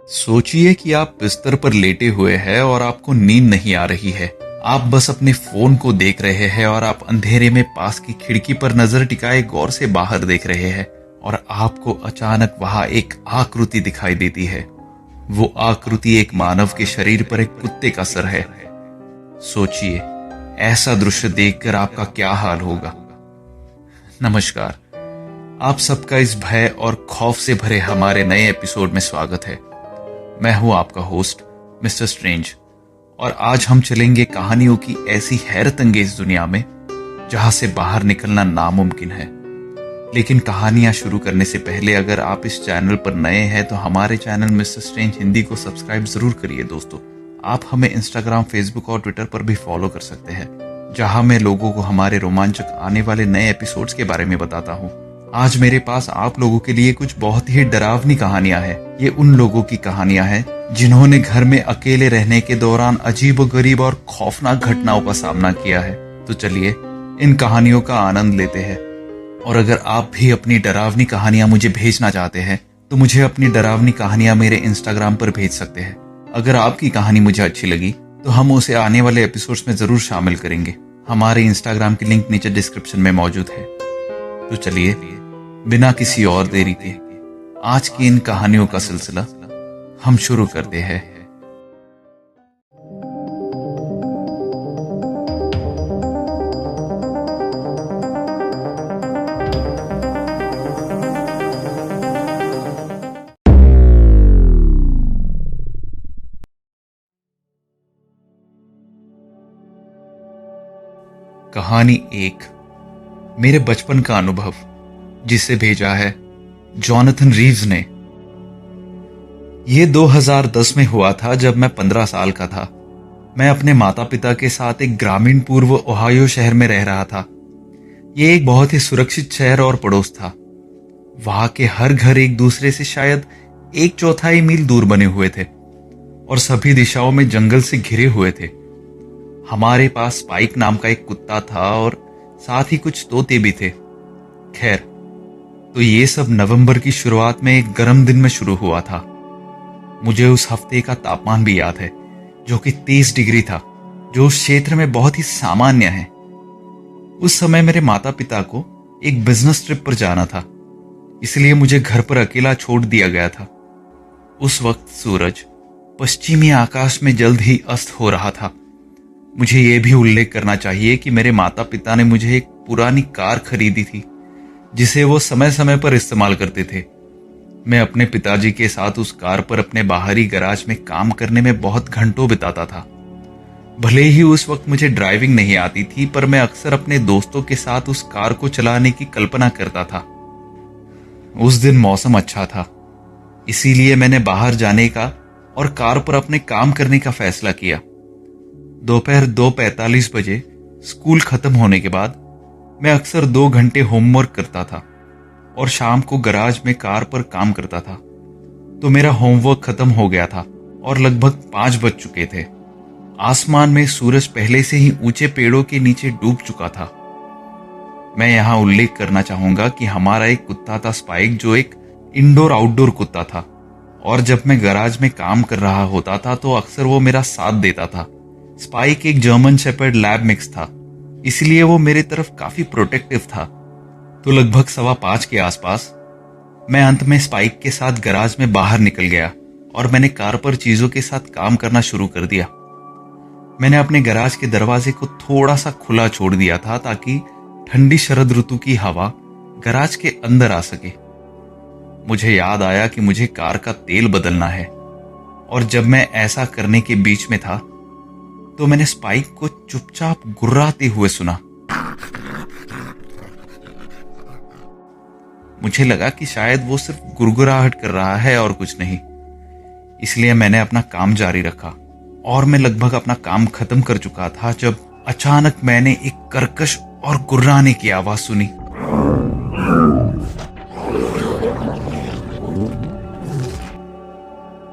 सोचिए कि आप बिस्तर पर लेटे हुए हैं और आपको नींद नहीं आ रही है। आप बस अपने फोन को देख रहे हैं और आप अंधेरे में पास की खिड़की पर नजर टिकाए गौर से बाहर देख रहे हैं और आपको अचानक वहां एक आकृति दिखाई देती है। वो आकृति एक मानव के शरीर पर एक कुत्ते का सर है। सोचिए, ऐसा दृश्य देखकर आपका क्या हाल होगा। नमस्कार, आप सबका इस भय और खौफ से भरे हमारे नए एपिसोड में स्वागत है। मैं हूं आपका होस्ट मिस्टर स्ट्रेंज और आज हम चलेंगे कहानियों की ऐसी हैरत अंगेज दुनिया में जहां से बाहर निकलना नामुमकिन है। लेकिन कहानियां शुरू करने से पहले अगर आप इस चैनल पर नए हैं तो हमारे चैनल मिस्टर स्ट्रेंज हिंदी को सब्सक्राइब जरूर करिए। दोस्तों, आप हमें इंस्टाग्राम, फेसबुक और ट्विटर पर भी फॉलो कर सकते हैं, जहां मैं लोगों को हमारे रोमांचक आने वाले नए एपिसोड्स के बारे में बताता हूं। आज मेरे पास आप लोगों के लिए कुछ बहुत ही डरावनी कहानियां हैं। ये उन लोगों की कहानियां हैं जिन्होंने घर में अकेले रहने के दौरान अजीबोगरीब और खौफनाक घटनाओं का सामना किया है। तो चलिए इन कहानियों का आनंद लेते हैं। और अगर आप भी अपनी डरावनी कहानियां मुझे भेजना चाहते हैं तो मुझे अपनी डरावनी कहानियां मेरे इंस्टाग्राम पर भेज सकते हैं। अगर आपकी कहानी मुझे अच्छी लगी तो हम उसे आने वाले एपिसोड्स में जरूर शामिल करेंगे। हमारे इंस्टाग्राम की लिंक नीचे डिस्क्रिप्शन में मौजूद है। तो चलिए बिना किसी और देरी के आज की इन कहानियों का सिलसिला हम शुरू करते हैं। कहानी 1, मेरे बचपन का अनुभव, जिसे भेजा है जॉनथन रीव्स ने। यह 2010 में हुआ था जब मैं 15 साल का था। मैं अपने माता पिता के साथ एक ग्रामीण पूर्व ओहायो शहर में रह रहा था। यह एक बहुत ही सुरक्षित शहर और पड़ोस था। वहां के हर घर एक दूसरे से शायद 1/4 मील दूर बने हुए थे और सभी दिशाओं में जंगल से घिरे हुए थे। हमारे पास स्पाइक नाम का एक कुत्ता था और साथ ही कुछ तोते भी थे। खैर, तो ये सब नवंबर की शुरुआत में एक गर्म दिन में शुरू हुआ था। मुझे उस हफ्ते का तापमान भी याद है, जो कि 30 डिग्री था, जो उस क्षेत्र में बहुत ही सामान्य है। उस समय मेरे माता पिता को एक बिजनेस ट्रिप पर जाना था, इसलिए मुझे घर पर अकेला छोड़ दिया गया था। उस वक्त सूरज पश्चिमी आकाश में जल्द ही अस्त हो रहा था। मुझे यह भी उल्लेख करना चाहिए कि मेरे माता पिता ने मुझे एक पुरानी कार खरीदी थी जिसे वो समय समय पर इस्तेमाल करते थे। मैं अपने पिताजी के साथ उस कार पर अपने बाहरी गैराज में काम करने में बहुत घंटों बिताता था। भले ही उस वक्त मुझे ड्राइविंग नहीं आती थी, पर मैं अक्सर अपने दोस्तों के साथ उस कार को चलाने की कल्पना करता था। उस दिन मौसम अच्छा था, इसीलिए मैंने बाहर जाने का और कार पर अपने काम करने का फैसला किया। दोपहर 2:45 बजे स्कूल खत्म होने के बाद मैं अक्सर 2 घंटे होमवर्क करता था और शाम को गैराज में कार पर काम करता था। तो मेरा होमवर्क खत्म हो गया था और लगभग 5 बज चुके थे। आसमान में सूरज पहले से ही ऊंचे पेड़ों के नीचे डूब चुका था। मैं यहां उल्लेख करना चाहूंगा कि हमारा एक कुत्ता था स्पाइक, जो एक इंडोर आउटडोर कुत्ता था और जब मैं गैराज में काम कर रहा होता था तो अक्सर वो मेरा साथ देता था। स्पाइक एक जर्मन शेपर्ड लैब मिक्स था, इसलिए वो मेरी तरफ काफी प्रोटेक्टिव था। तो लगभग 5:15 के आसपास मैं अंत में स्पाइक के साथ गैराज में बाहर निकल गया और मैंने कार पर चीजों के साथ काम करना शुरू कर दिया। मैंने अपने गैराज के दरवाजे को थोड़ा सा खुला छोड़ दिया था ताकि ठंडी शरद ऋतु की हवा गैराज के अंदर आ सके। मुझे याद आया कि मुझे कार का तेल बदलना है और जब मैं ऐसा करने के बीच में था तो मैंने स्पाइक को चुपचाप गुर्राते हुए सुना। मुझे लगा कि शायद वो सिर्फ गुरगुराहट कर रहा है और कुछ नहीं, इसलिए मैंने अपना काम जारी रखा और मैं लगभग अपना काम खत्म कर चुका था जब अचानक मैंने एक कर्कश और गुर्राने की आवाज सुनी।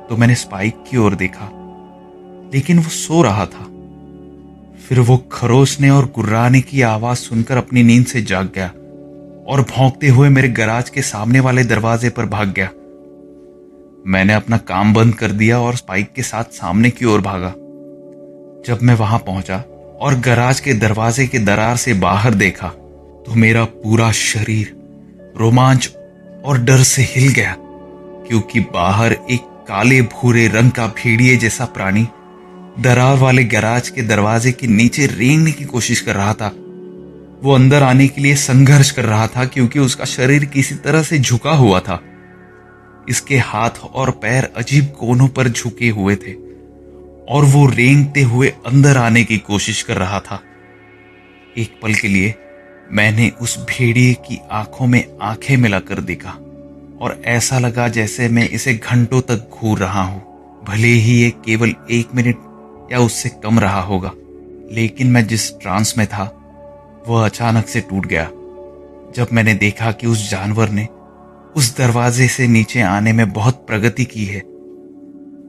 तो मैंने स्पाइक की ओर देखा, लेकिन वो सो रहा था। फिर वो खरोशने और गुर्राने की आवाज सुनकर अपनी नींद से जाग गया और भौंकते हुए मेरे गैराज के सामने वाले दरवाजे पर भाग गया। मैंने अपना काम बंद कर दिया और स्पाइक के साथ सामने की ओर भागा। जब मैं वहां पहुंचा और गैराज के दरवाजे के दरार से बाहर देखा तो मेरा पूरा शरीर रोमांच और डर से हिल गया, क्योंकि बाहर एक काले भूरे रंग का भेड़िए जैसा प्राणी दरार वाले गैराज के दरवाजे के नीचे रेंगने की कोशिश कर रहा था। वो अंदर आने के लिए संघर्ष कर रहा था, क्योंकि उसका शरीर किसी तरह से झुका हुआ था। इसके हाथ और पैर अजीब कोनों पर झुके हुए थे और वो रेंगते हुए अंदर आने की कोशिश कर रहा था। एक पल के लिए मैंने उस भेड़िए की आंखों में आंखें मिलाकर देखा और ऐसा लगा जैसे मैं इसे घंटों तक घूर रहा हूं। भले ही ये केवल 1 मिनट या उससे कम रहा होगा, लेकिन मैं जिस ट्रांस में था वह अचानक से टूट गया जब मैंने देखा कि उस जानवर ने उस दरवाजे से नीचे आने में बहुत प्रगति की है।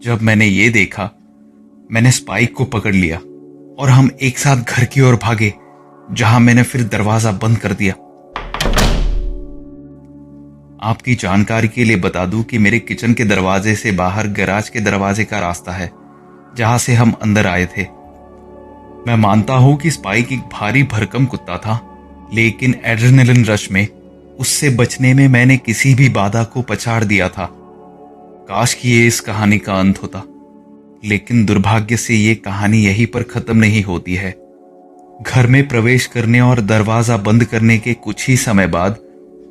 जब मैंने ये देखा, मैंने स्पाइक को पकड़ लिया और हम एक साथ घर की ओर भागे, जहां मैंने फिर दरवाजा बंद कर दिया। आपकी जानकारी के लिए बता दूं कि मेरे किचन के दरवाजे से बाहर गैराज के दरवाजे का रास्ता है, जहां से हम अंदर आए थे। मैं मानता हूं कि स्पाइक एक भारी भरकम कुत्ता था, लेकिन एड्रेनलिन रश में उससे बचने में मैंने किसी भी बाधा को पछाड़ दिया था। काश कि ये इस कहानी का अंत होता, लेकिन दुर्भाग्य से ये कहानी यहीं पर खत्म नहीं होती है। घर में प्रवेश करने और दरवाजा बंद करने के कुछ ही समय बाद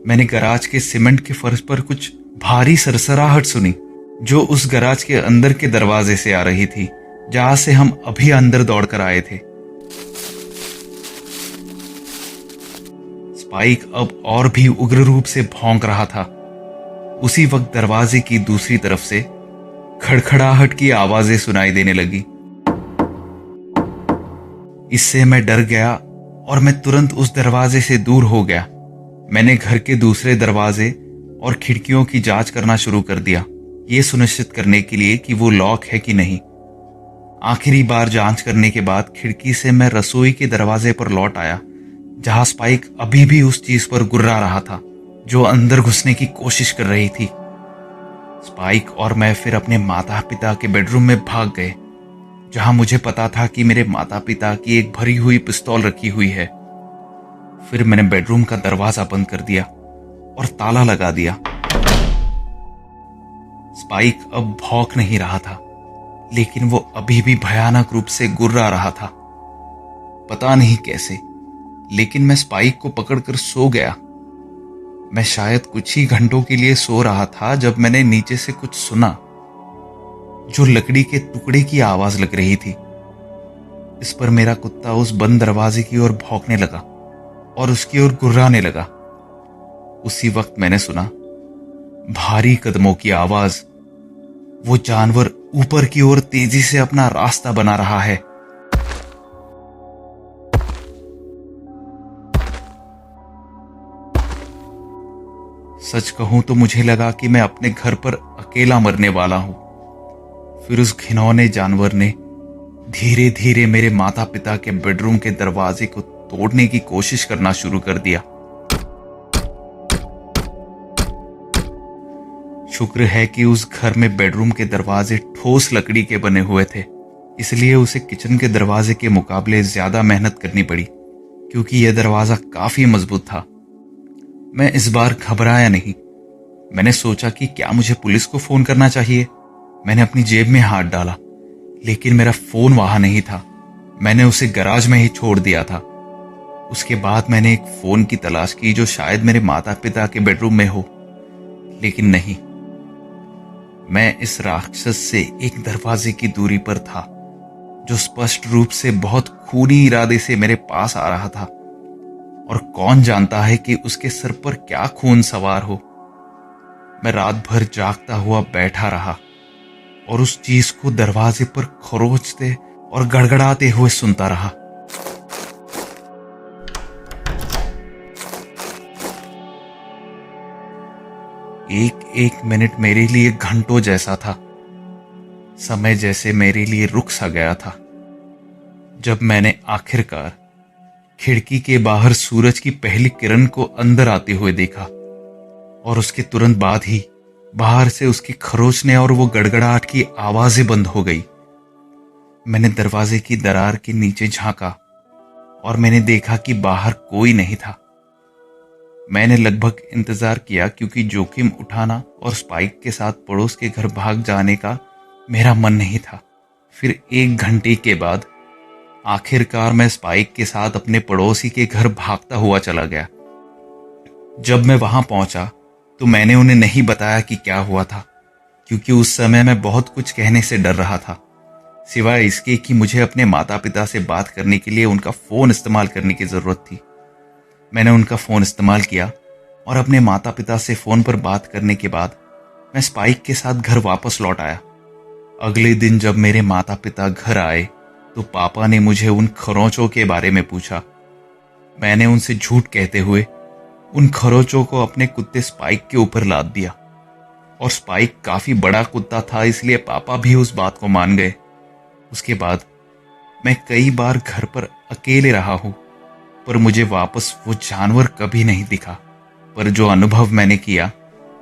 मैंने गैराज के सीमेंट के फर्श पर कुछ भारी सरसराहट सुनी, जो उस गैराज के अंदर के दरवाजे से आ रही थी, जहां से हम अभी अंदर दौड़कर आए थे। स्पाइक अब और भी उग्र रूप से भौंक रहा था। उसी वक्त दरवाजे की दूसरी तरफ से खड़खड़ाहट की आवाजें सुनाई देने लगी। इससे मैं डर गया और मैं तुरंत उस दरवाजे से दूर हो गया। मैंने घर के दूसरे दरवाजे और खिड़कियों की जांच करना शुरू कर दिया, ये सुनिश्चित करने के लिए कि वो लॉक है कि नहीं। आखिरी बार जांच करने के बाद खिड़की से मैं रसोई के दरवाजे पर लौट आया, जहां स्पाइक अभी भी उस चीज पर गुर्रा रहा था जो अंदर घुसने की कोशिश कर रही थी। स्पाइक और मैं फिर अपने माता पिता के बेडरूम में भाग गए, जहां मुझे पता था कि मेरे माता पिता की एक भरी हुई पिस्तौल रखी हुई है। फिर मैंने बेडरूम का दरवाजा बंद कर दिया और ताला लगा दिया। स्पाइक अब भौंक नहीं रहा था, लेकिन वो अभी भी भयानक रूप से गुर्रा रहा था। पता नहीं कैसे, लेकिन मैं स्पाइक को पकड़कर सो गया। मैं शायद कुछ ही घंटों के लिए सो रहा था जब मैंने नीचे से कुछ सुना, जो लकड़ी के टुकड़े की आवाज लग रही थी। इस पर मेरा कुत्ता उस बंद दरवाजे की ओर भौंकने लगा और उसकी ओर गुर्राने लगा। उसी वक्त मैंने सुना भारी कदमों की आवाज। वो जानवर ऊपर की ओर तेजी से अपना रास्ता बना रहा है। सच कहूं तो मुझे लगा कि मैं अपने घर पर अकेला मरने वाला हूं। फिर उस घिनौने जानवर ने धीरे धीरे मेरे माता पिता के बेडरूम के दरवाजे को तोड़ने की कोशिश करना शुरू कर दिया। शुक्र है कि उस घर में बेडरूम के दरवाजे ठोस लकड़ी के बने हुए थे, इसलिए उसे किचन के दरवाजे के मुकाबले ज्यादा मेहनत करनी पड़ी, क्योंकि यह दरवाजा काफी मजबूत था। मैं इस बार घबराया नहीं। मैंने सोचा कि क्या मुझे पुलिस को फोन करना चाहिए। मैंने अपनी जेब में हाथ डाला, लेकिन मेरा फोन वहां नहीं था। मैंने उसे गैराज में ही छोड़ दिया था। उसके बाद मैंने एक फोन की तलाश की जो शायद मेरे माता पिता के बेडरूम में हो, लेकिन नहीं। मैं इस राक्षस से एक दरवाजे की दूरी पर था, जो स्पष्ट रूप से बहुत खूनी इरादे से मेरे पास आ रहा था, और कौन जानता है कि उसके सर पर क्या खून सवार हो। मैं रात भर जागता हुआ बैठा रहा और उस चीज को दरवाजे पर खरोचते और गड़गड़ाते हुए सुनता रहा। एक एक मिनट मेरे लिए घंटों जैसा था। समय जैसे मेरे लिए रुक सा गया था। जब मैंने आखिरकार खिड़की के बाहर सूरज की पहली किरण को अंदर आते हुए देखा, और उसके तुरंत बाद ही बाहर से उसकी खरोचने और वो गड़गड़ाहट की आवाजें बंद हो गई। मैंने दरवाजे की दरार के नीचे झांका और मैंने देखा कि बाहर कोई नहीं था। मैंने लगभग इंतजार किया क्योंकि जोखिम उठाना और स्पाइक के साथ पड़ोस के घर भाग जाने का मेरा मन नहीं था। फिर 1 घंटे के बाद आखिरकार मैं स्पाइक के साथ अपने पड़ोसी के घर भागता हुआ चला गया। जब मैं वहां पहुंचा तो मैंने उन्हें नहीं बताया कि क्या हुआ था, क्योंकि उस समय मैं बहुत कुछ कहने से डर रहा था, सिवाय इसके कि मुझे अपने माता पिता से बात करने के लिए उनका फ़ोन इस्तेमाल करने की ज़रूरत थी। मैंने उनका फ़ोन इस्तेमाल किया और अपने माता पिता से फ़ोन पर बात करने के बाद मैं स्पाइक के साथ घर वापस लौट आया। अगले दिन जब मेरे माता पिता घर आए तो पापा ने मुझे उन खरोंचों के बारे में पूछा। मैंने उनसे झूठ कहते हुए उन खरोंचों को अपने कुत्ते स्पाइक के ऊपर लाद दिया, और स्पाइक काफी बड़ा कुत्ता था, इसलिए पापा भी उस बात को मान गए। उसके बाद मैं कई बार घर पर अकेले रहा हूं, पर मुझे वापस वो जानवर कभी नहीं दिखा। पर जो अनुभव मैंने किया,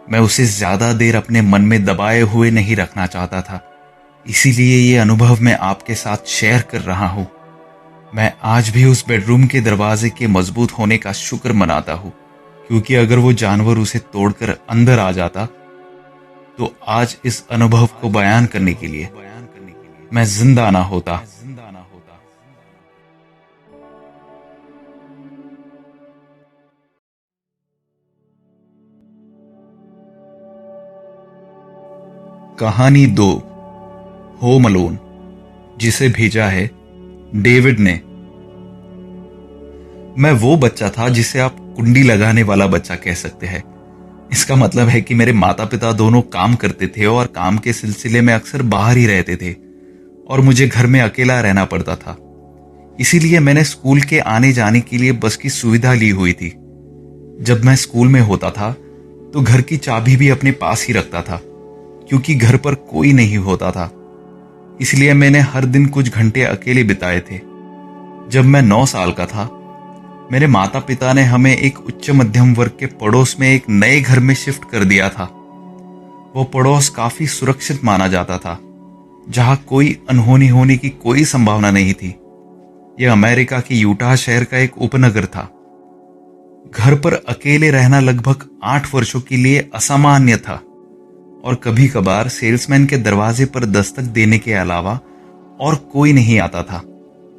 मैं उसे ज्यादा देर अपने मन में दबाए हुए नहीं रखना चाहता था, इसीलिए ये अनुभव मैं आपके साथ शेयर कर रहा हूं। मैं आज भी उस बेडरूम के दरवाजे के मजबूत होने का शुक्र मनाता हूं, क्योंकि अगर वो जानवर उसे तोड़कर अंदर आ जाता तो आज इस अनुभव को बयान करने के लिए मैं जिंदा ना होता। कहानी 2, होम अलोन, जिसे भेजा है डेविड ने। मैं वो बच्चा था जिसे आप कुंडी लगाने वाला बच्चा कह सकते हैं। इसका मतलब है कि मेरे माता पिता दोनों काम करते थे और काम के सिलसिले में अक्सर बाहर ही रहते थे और मुझे घर में अकेला रहना पड़ता था। इसीलिए मैंने स्कूल के आने जाने के लिए बस की सुविधा ली हुई थी। जब मैं स्कूल में होता था तो घर की चाबी भी अपने पास ही रखता था, क्योंकि घर पर कोई नहीं होता था। इसलिए मैंने हर दिन कुछ घंटे अकेले बिताए थे। जब मैं 9 साल का था, मेरे माता पिता ने हमें एक उच्च मध्यम वर्ग के पड़ोस में एक नए घर में शिफ्ट कर दिया था। वो पड़ोस काफी सुरक्षित माना जाता था, जहां कोई अनहोनी होने की कोई संभावना नहीं थी। यह अमेरिका के यूटाह शहर का एक उपनगर था। घर पर अकेले रहना लगभग 8 वर्षों के लिए असामान्य था, और कभी कभार सेल्समैन के दरवाजे पर दस्तक देने के अलावा और कोई नहीं आता था।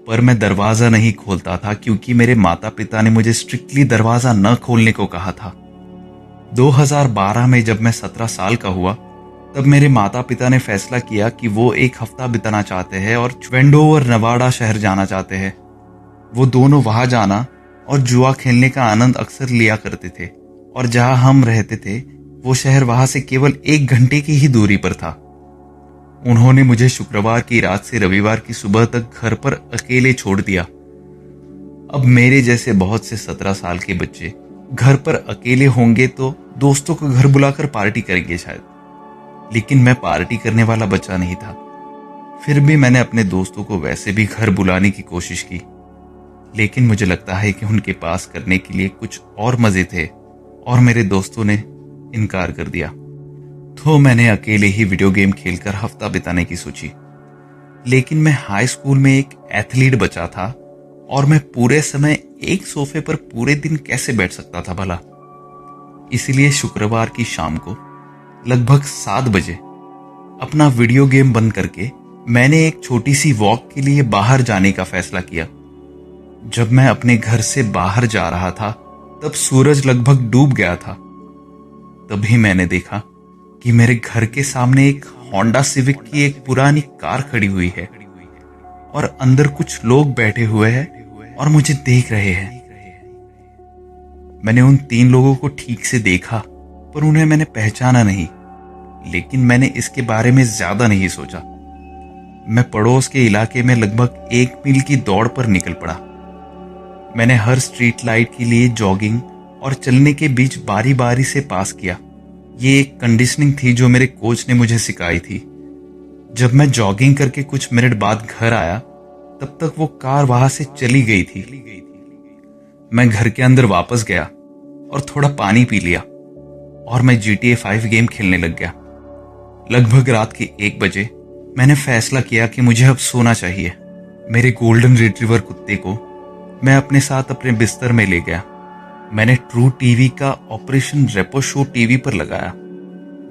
पर मैं दरवाजा नहीं खोलता था, क्योंकि मेरे माता पिता ने मुझे स्ट्रिक्टली दरवाजा न खोलने को कहा था। 2012 में जब मैं 17 साल का हुआ, तब मेरे माता पिता ने फैसला किया कि वो एक हफ्ता बिताना चाहते हैं और वेंडोवर नवाडा शहर जाना चाहते हैं। वो दोनों वहां जाना और जुआ खेलने का आनंद अक्सर लिया करते थे, और जहां हम रहते थे वो शहर वहां से केवल 1 घंटे की ही दूरी पर था। उन्होंने मुझे शुक्रवार की रात से रविवार की सुबह तक घर पर अकेले छोड़ दिया। अब मेरे जैसे बहुत से 17 साल के बच्चे घर पर अकेले होंगे तो दोस्तों को घर बुलाकर पार्टी करेंगे शायद, लेकिन मैं पार्टी करने वाला बच्चा नहीं था। फिर भी मैंने अपने दोस्तों को वैसे भी घर बुलाने की कोशिश की, लेकिन मुझे लगता है कि उनके पास करने के लिए कुछ और मजे थे और मेरे दोस्तों ने इनकार कर दिया। तो मैंने अकेले ही वीडियो गेम खेलकर हफ्ता बिताने की सोची। लेकिन मैं हाई स्कूल में एक एथलीट बचा था, और मैं पूरे समय एक सोफे पर पूरे दिन कैसे बैठ सकता था भला। इसलिए शुक्रवार की शाम को लगभग 7 बजे अपना वीडियो गेम बंद करके मैंने एक छोटी सी वॉक के लिए बाहर जाने का फैसला किया। जब मैं अपने घर से बाहर जा रहा था तब सूरज लगभग डूब गया था। तभी मैंने देखा कि मेरे घर के सामने एक होंडा सिविक की एक पुरानी कार खड़ी हुई है, और अंदर कुछ लोग बैठे हुए हैं और मुझे देख रहे हैं। मैंने उन 3 लोगों को ठीक से देखा, पर उन्हें मैंने पहचाना नहीं। लेकिन मैंने इसके बारे में ज्यादा नहीं सोचा। मैं पड़ोस के इलाके में लगभग 1 मील की दौड़ पर निकल पड़ा। मैंने हर स्ट्रीट लाइट के लिए जॉगिंग और चलने के बीच बारी बारी से पास किया। ये एक कंडीशनिंग थी जो मेरे कोच ने मुझे सिखाई थी। जब मैं जॉगिंग करके कुछ मिनट बाद घर आया, तब तक वो कार वहां से चली गई थी। मैं घर के अंदर वापस गया और थोड़ा पानी पी लिया, और मैं GTA 5 गेम खेलने लग गया। लगभग रात के 1 बजे मैंने फैसला किया कि मुझे अब सोना चाहिए। मेरे गोल्डन रिट्रीवर कुत्ते को मैं अपने साथ अपने बिस्तर में ले गया। मैंने ट्रू टीवी का ऑपरेशन रेपो शो टीवी पर लगाया,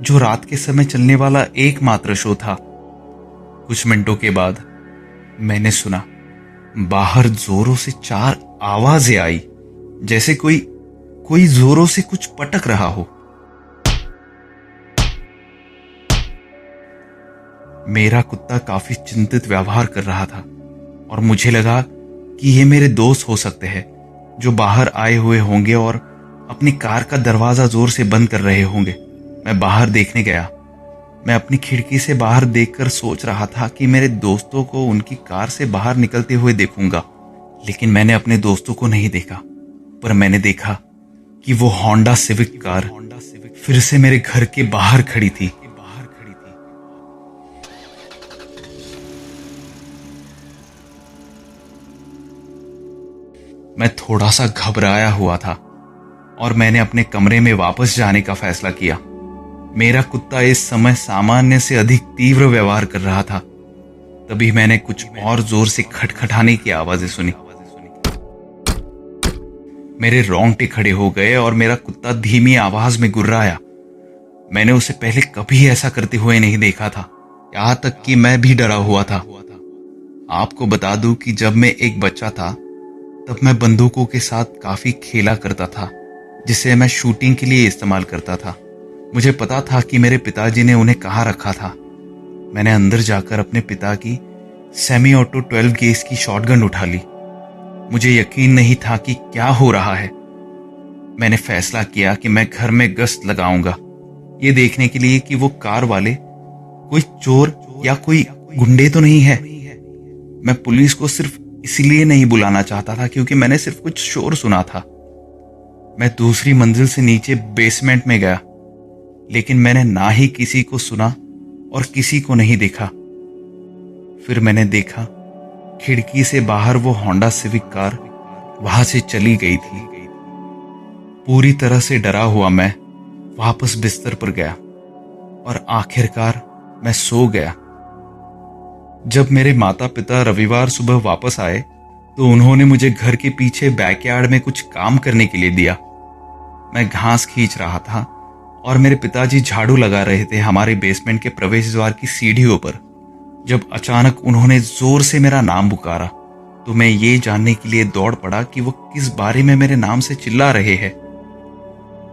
जो रात के समय चलने वाला एकमात्र शो था। कुछ मिनटों के बाद मैंने सुना, बाहर जोरों से 4 आवाजें आई, जैसे कोई जोरों से कुछ पटक रहा हो। मेरा कुत्ता काफी चिंतित व्यवहार कर रहा था और मुझे लगा कि ये मेरे दोस्त हो सकते हैं जो बाहर आए हुए होंगे और अपनी कार का दरवाजा जोर से बंद कर रहे होंगे। मैं बाहर देखने गया। मैं अपनी खिड़की से बाहर देखकर सोच रहा था कि मेरे दोस्तों को उनकी कार से बाहर निकलते हुए देखूंगा, लेकिन मैंने अपने दोस्तों को नहीं देखा। पर मैंने देखा कि वो होंडा सिविक कार फिर से मेरे घर के बाहर खड़ी थी। मैं थोड़ा सा घबराया हुआ था और मैंने अपने कमरे में वापस जाने का फैसला किया। मेरा कुत्ता इस समय सामान्य से अधिक तीव्र व्यवहार कर रहा था। तभी मैंने कुछ और जोर से खटखटाने की आवाजें सुनी। मेरे रोंगटे खड़े हो गए और मेरा कुत्ता धीमी आवाज में गुर्राया। मैंने उसे पहले कभी ऐसा करते हुए नहीं देखा था, यहाँ तक कि मैं भी डरा हुआ था। आपको बता दूं कि जब मैं एक बच्चा था तब मैं बंदूकों के साथ काफी खेला करता था, जिसे मैं शूटिंग के लिए इस्तेमाल करता था। मुझे पता था कि मेरे पिताजी ने उन्हें कहाँ रखा था। मैंने अंदर जाकर अपने पिता की सेमी ऑटो 12 गेज की शॉटगन उठा ली। मुझे यकीन नहीं था कि क्या हो रहा है। मैंने फैसला किया कि मैं घर में गश्त लगाऊंगा, ये देखने के लिए कि वो कार वाले कोई चोर या कोई गुंडे तो नहीं है। मैं पुलिस को सिर्फ इसलिए नहीं बुलाना चाहता था क्योंकि मैंने सिर्फ कुछ शोर सुना था। मैं दूसरी मंजिल से नीचे बेसमेंट में गया, लेकिन मैंने ना ही किसी को सुना और किसी को नहीं देखा। फिर मैंने देखा खिड़की से बाहर वो होंडा सिविक कार वहां से चली गई थी। पूरी तरह से डरा हुआ मैं वापस बिस्तर पर गया और आखिरकार मैं सो गया। जब मेरे माता पिता रविवार सुबह वापस आए तो उन्होंने मुझे घर के पीछे बैकयार्ड में कुछ काम करने के लिए दिया। मैं घास खींच रहा था और मेरे पिताजी झाड़ू लगा रहे थे हमारे बेसमेंट के प्रवेश द्वार की सीढ़ियों पर। जब अचानक उन्होंने जोर से मेरा नाम पुकारा तो मैं ये जानने के लिए दौड़ पड़ा कि वो किस बारे में मेरे नाम से चिल्ला रहे हैं।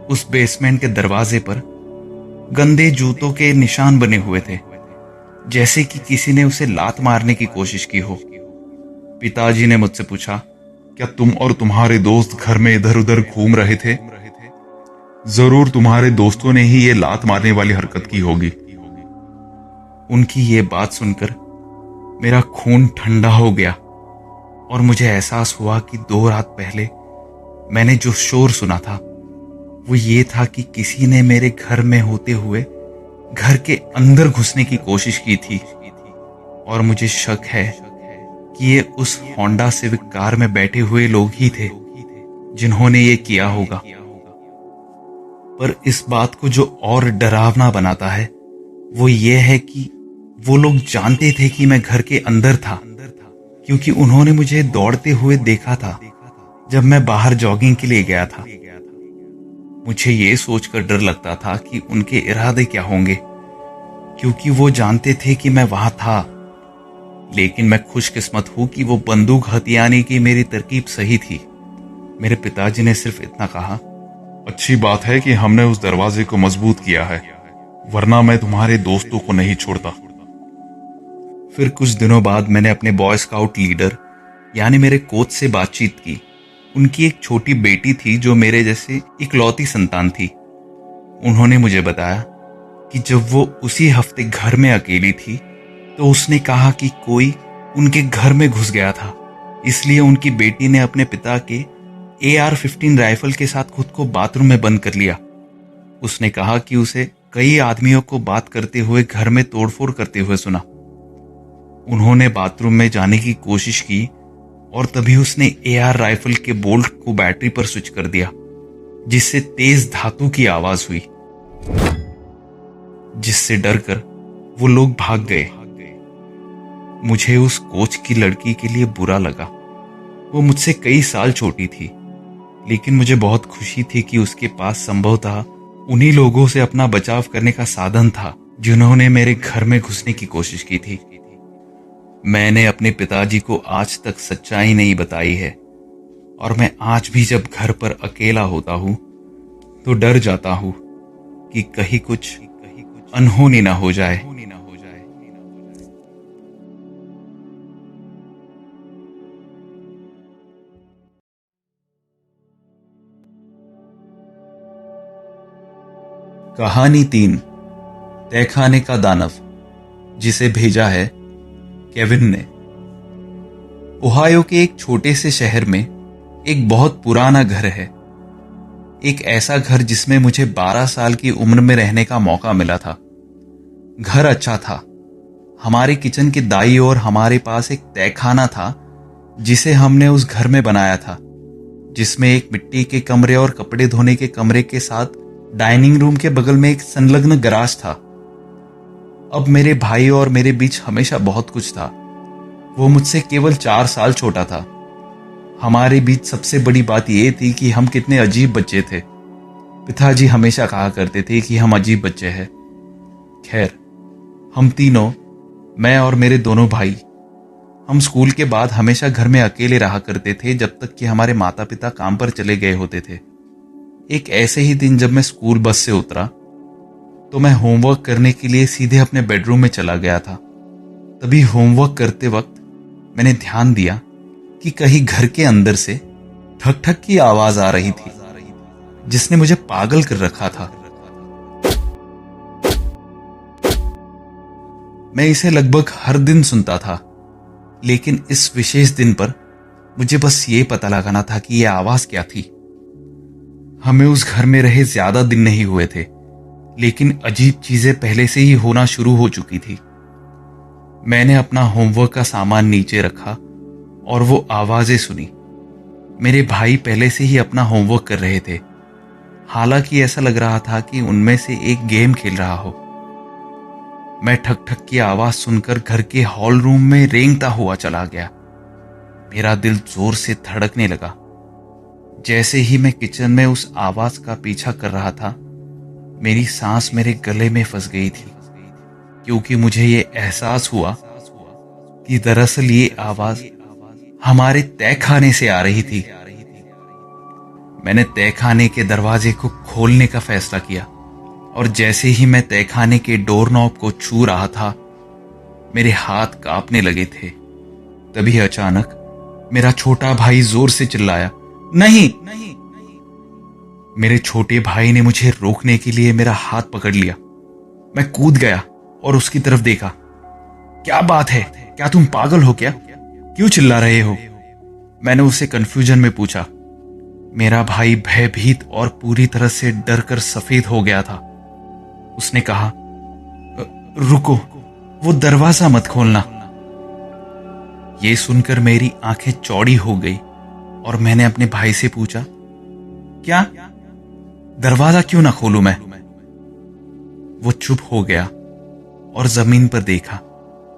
उस बेसमेंट के दरवाजे पर गंदे जूतों के निशान बने हुए थे, जैसे कि किसी ने उसे लात मारने की कोशिश की हो। पिताजी ने मुझसे पूछा, क्या तुम और तुम्हारे दोस्त घर में इधर उधर घूम रहे थे? जरूर तुम्हारे दोस्तों ने ही ये लात मारने वाली हरकत की होगी। उनकी ये बात सुनकर मेरा खून ठंडा हो गया और मुझे एहसास हुआ कि 2 रात पहले मैंने जो शोर सुना था वो ये था कि किसी ने मेरे घर में होते हुए घर के अंदर घुसने की कोशिश की थी। और मुझे शक है कि ये उस होंडा सिविक कार में बैठे हुए लोग ही थे जिन्होंने ये किया होगा। पर इस बात को जो और डरावना बनाता है वो ये है कि वो लोग जानते थे कि मैं घर के अंदर था, क्योंकि उन्होंने मुझे दौड़ते हुए देखा था जब मैं बाहर जॉगिंग के लिए गया था। मुझे ये सोचकर डर लगता था कि उनके इरादे क्या होंगे, क्योंकि वो जानते थे कि मैं वहां था। लेकिन मैं खुशकिस्मत हूं कि वो बंदूक हथियाने की मेरी तरकीब सही थी। मेरे पिताजी ने सिर्फ इतना कहा, अच्छी बात है कि हमने उस दरवाजे को मजबूत किया है, वरना मैं तुम्हारे दोस्तों को नहीं छोड़ता। फिर कुछ दिनों बाद मैंने अपने बॉय स्काउट लीडर यानी मेरे कोच से बातचीत की। उनकी एक छोटी बेटी थी जो मेरे जैसे इकलौती संतान थी। उन्होंने मुझे बताया कि जब वो उसी हफ्ते घर में अकेली थी तो उसने कहा कि कोई उनके घर में घुस गया था, इसलिए उनकी बेटी ने अपने पिता के AR-15 राइफल के साथ खुद को बाथरूम में बंद कर लिया। उसने कहा कि उसे कई आदमियों को बात करते हुए घर में तोड़फोड़ करते हुए सुना। उन्होंने बाथरूम में जाने की कोशिश की और तभी उसने AR राइफल के बोल्ट को बैटरी पर स्विच कर दिया, जिससे तेज धातु की आवाज हुई। जिससे डरकर वो लोग भाग गए। मुझे उस कोच की लड़की के लिए बुरा लगा। वो मुझसे कई साल छोटी थी, लेकिन मुझे बहुत खुशी थी कि उसके पास संभवतः उन्हीं लोगों से अपना बचाव करने का साधन था जिन्होंने मेरे घर में घुसने की कोशिश की थी। मैंने अपने पिताजी को आज तक सच्चाई नहीं बताई है, और मैं आज भी जब घर पर अकेला होता हूं तो डर जाता हूं कि कहीं कुछ अनहोनी ना हो जाए। कहानी 3, तहखाने का दानव, जिसे भेजा है केविन ने। ओहायो के एक छोटे से शहर में एक बहुत पुराना घर है। एक ऐसा घर जिसमें मुझे 12 साल की उम्र में रहने का मौका मिला था। घर अच्छा था। हमारे किचन के दाईं ओर हमारे पास एक तहखाना था जिसे हमने उस घर में बनाया था, जिसमें एक मिट्टी के कमरे और कपड़े धोने के कमरे के साथ डाइनिंग रूम के बगल में एक संलग्न गराज था। अब मेरे भाई और मेरे बीच हमेशा बहुत कुछ था। वो मुझसे केवल 4 साल छोटा था। हमारे बीच सबसे बड़ी बात यह थी कि हम कितने अजीब बच्चे थे। पिताजी हमेशा कहा करते थे कि हम अजीब बच्चे हैं। खैर, हम तीनों, मैं और मेरे दोनों भाई, हम स्कूल के बाद हमेशा घर में अकेले रहा करते थे जब तक कि हमारे माता पिता काम पर चले गए होते थे। एक ऐसे ही दिन जब मैं स्कूल बस से उतरा तो मैं होमवर्क करने के लिए सीधे अपने बेडरूम में चला गया था। तभी होमवर्क करते वक्त मैंने ध्यान दिया कि कहीं घर के अंदर से ठक ठक की आवाज आ रही थी, जिसने मुझे पागल कर रखा था। मैं इसे लगभग हर दिन सुनता था, लेकिन इस विशेष दिन पर मुझे बस ये पता लगाना था कि यह आवाज क्या थी। हमें उस घर में रहे ज्यादा दिन नहीं हुए थे, लेकिन अजीब चीजें पहले से ही होना शुरू हो चुकी थी। मैंने अपना होमवर्क का सामान नीचे रखा और वो आवाजें सुनी। मेरे भाई पहले से ही अपना होमवर्क कर रहे थे। हालांकि ऐसा लग रहा था कि उनमें से एक गेम खेल रहा हो। मैं ठक ठक की आवाज सुनकर घर के हॉल रूम में रेंगता हुआ चला गया। मेरा दिल जोर से धड़कने लगा। जैसे ही मैं किचन में उस आवाज का पीछा कर रहा था, मेरी सांस मेरे गले में फंस गई थी, क्योंकि मुझे ये एहसास हुआ कि दरअसल ये आवाज हमारे तहखाने से आ रही थी। मैंने तहखाने के दरवाजे को खोलने का फैसला किया, और जैसे ही मैं तहखाने के डोर नॉब को छू रहा था, मेरे हाथ कांपने लगे थे। तभी अचानक मेरा छोटा भाई जोर से चिल्लाया, नहीं! मेरे छोटे भाई ने मुझे रोकने के लिए मेरा हाथ पकड़ लिया। मैं कूद गया और उसकी तरफ देखा। क्या बात है? क्या तुम पागल हो क्या? क्यों चिल्ला रहे हो? मैंने उसे कंफ्यूजन में पूछा। मेरा भाई भयभीत और पूरी तरह से डर कर सफेद हो गया था। उसने कहा, रुको, वो दरवाजा मत खोलना। यह सुनकर मेरी आंखें चौड़ी हो गई और मैंने अपने भाई से पूछा, क्या? दरवाजा क्यों ना खोलूं मैं? वो चुप हो गया और जमीन पर देखा,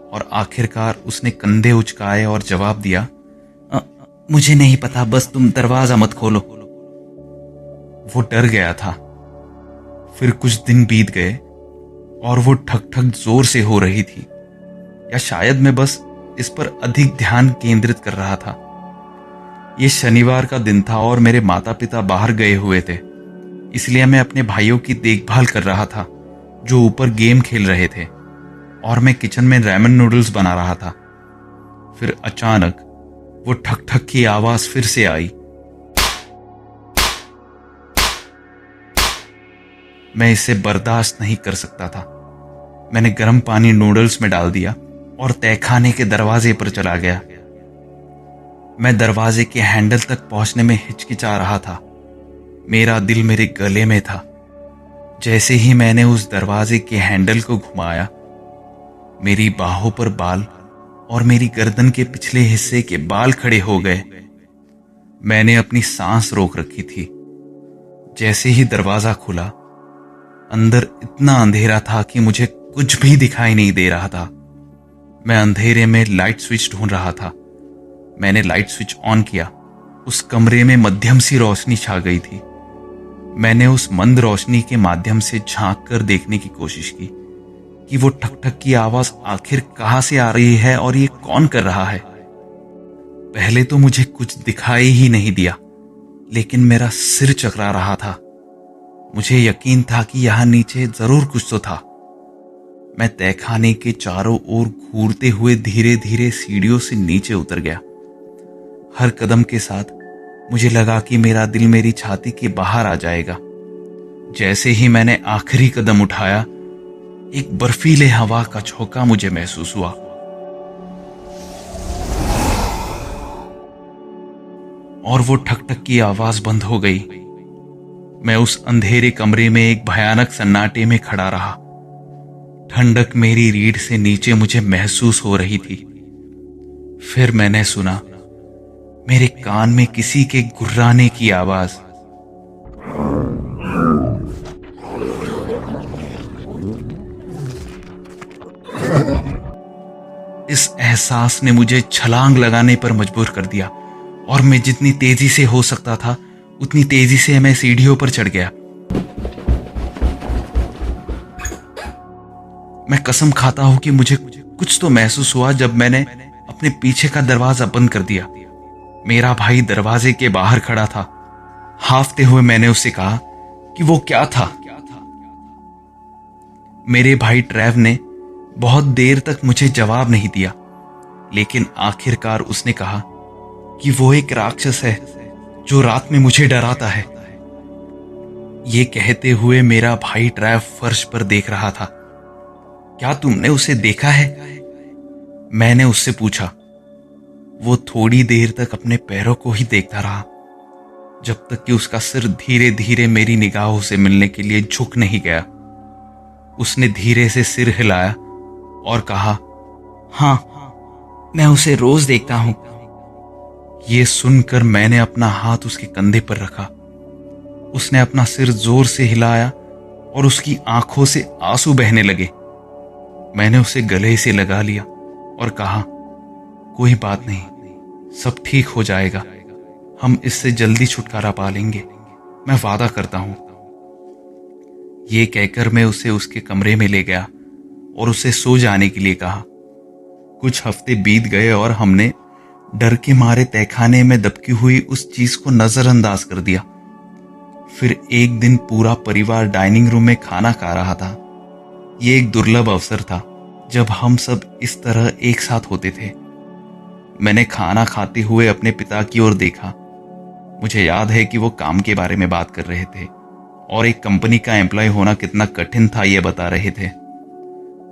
और आखिरकार उसने कंधे उचकाए और जवाब दिया, मुझे नहीं पता, बस तुम दरवाजा मत खोलो। वो डर गया था। फिर कुछ दिन बीत गए और वो ठक ठक जोर से हो रही थी, या शायद मैं बस इस पर अधिक ध्यान केंद्रित कर रहा था। ये शनिवार का दिन था और मेरे माता पिता बाहर गए हुए थे, इसलिए मैं अपने भाइयों की देखभाल कर रहा था जो ऊपर गेम खेल रहे थे, और मैं किचन में रैमन नूडल्स बना रहा था। फिर अचानक वो ठक ठक की आवाज फिर से आई। मैं इसे बर्दाश्त नहीं कर सकता था। मैंने गर्म पानी नूडल्स में डाल दिया और तहखाने के दरवाजे पर चला गया। मैं दरवाजे के हैंडल तक पहुंचने में हिचकिचा रहा था। मेरा दिल मेरे गले में था। जैसे ही मैंने उस दरवाजे के हैंडल को घुमाया, मेरी बाहों पर बाल और मेरी गर्दन के पिछले हिस्से के बाल खड़े हो गए। मैंने अपनी सांस रोक रखी थी। जैसे ही दरवाजा खुला, अंदर इतना अंधेरा था कि मुझे कुछ भी दिखाई नहीं दे रहा था। मैं अंधेरे में लाइट स्विच ढूंढ रहा था। मैंने लाइट स्विच ऑन किया। उस कमरे में मध्यम सी रोशनी छा गई थी। मैंने उस मंद रोशनी के माध्यम से झांक कर देखने की कोशिश की कि वो ठक ठक की आवाज आखिर कहां से आ रही है और ये कौन कर रहा है। पहले तो मुझे कुछ दिखाई ही नहीं दिया, लेकिन मेरा सिर चकरा रहा था। मुझे यकीन था कि यहां नीचे जरूर कुछ तो था। मैं तहखाने के चारों ओर घूरते हुए धीरे धीरे सीढ़ियों से नीचे उतर गया। हर कदम के साथ मुझे लगा कि मेरा दिल मेरी छाती के बाहर आ जाएगा। जैसे ही मैंने आखिरी कदम उठाया, एक बर्फीले हवा का झोंका मुझे महसूस हुआ। और वो ठक ठक की आवाज बंद हो गई। मैं उस अंधेरे कमरे में एक भयानक सन्नाटे में खड़ा रहा। ठंडक मेरी रीढ़ से नीचे मुझे महसूस हो रही थी। फिर मैंने सुना, मेरे कान में किसी के गुर्राने की आवाज। इस एहसास ने मुझे छलांग लगाने पर मजबूर कर दिया और मैं जितनी तेजी से हो सकता था उतनी तेजी से मैं सीढ़ियों पर चढ़ गया। मैं कसम खाता हूं कि मुझे कुछ तो महसूस हुआ जब मैंने अपने पीछे का दरवाजा बंद कर दिया। मेरा भाई दरवाजे के बाहर खड़ा था। हाफते हुए मैंने उससे कहा कि वो क्या था। मेरे भाई ट्रेव ने बहुत देर तक मुझे जवाब नहीं दिया, लेकिन आखिरकार उसने कहा कि वो एक राक्षस है जो रात में मुझे डराता है। ये कहते हुए मेरा भाई ट्रेव फर्श पर देख रहा था। क्या तुमने उसे देखा है? मैंने उससे पूछा। वो थोड़ी देर तक अपने पैरों को ही देखता रहा, जब तक कि उसका सिर धीरे धीरे मेरी निगाहों से मिलने के लिए झुक नहीं गया। उसने धीरे से सिर हिलाया और कहा, हाँ, मैं उसे रोज देखता हूं। ये सुनकर मैंने अपना हाथ उसके कंधे पर रखा। उसने अपना सिर जोर से हिलाया और उसकी आंखों से आंसू बहने लगे। मैंने उसे गले से लगा लिया और कहा, कोई बात नहीं, सब ठीक हो जाएगा। हम इससे जल्दी छुटकारा पा लेंगे, मैं वादा करता हूं। ये कहकर मैं उसे उसके कमरे में ले गया और उसे सो जाने के लिए कहा। कुछ हफ्ते बीत गए और हमने डर के मारे तहखाने में दबकी हुई उस चीज को नजरअंदाज कर दिया। फिर एक दिन पूरा परिवार डाइनिंग रूम में खाना खा रहा था। ये एक दुर्लभ अवसर था जब हम सब इस तरह एक साथ होते थे। मैंने खाना खाते हुए अपने पिता की ओर देखा। मुझे याद है कि वो काम के बारे में बात कर रहे थे और एक कंपनी का एम्प्लॉय होना कितना कठिन था ये बता रहे थे।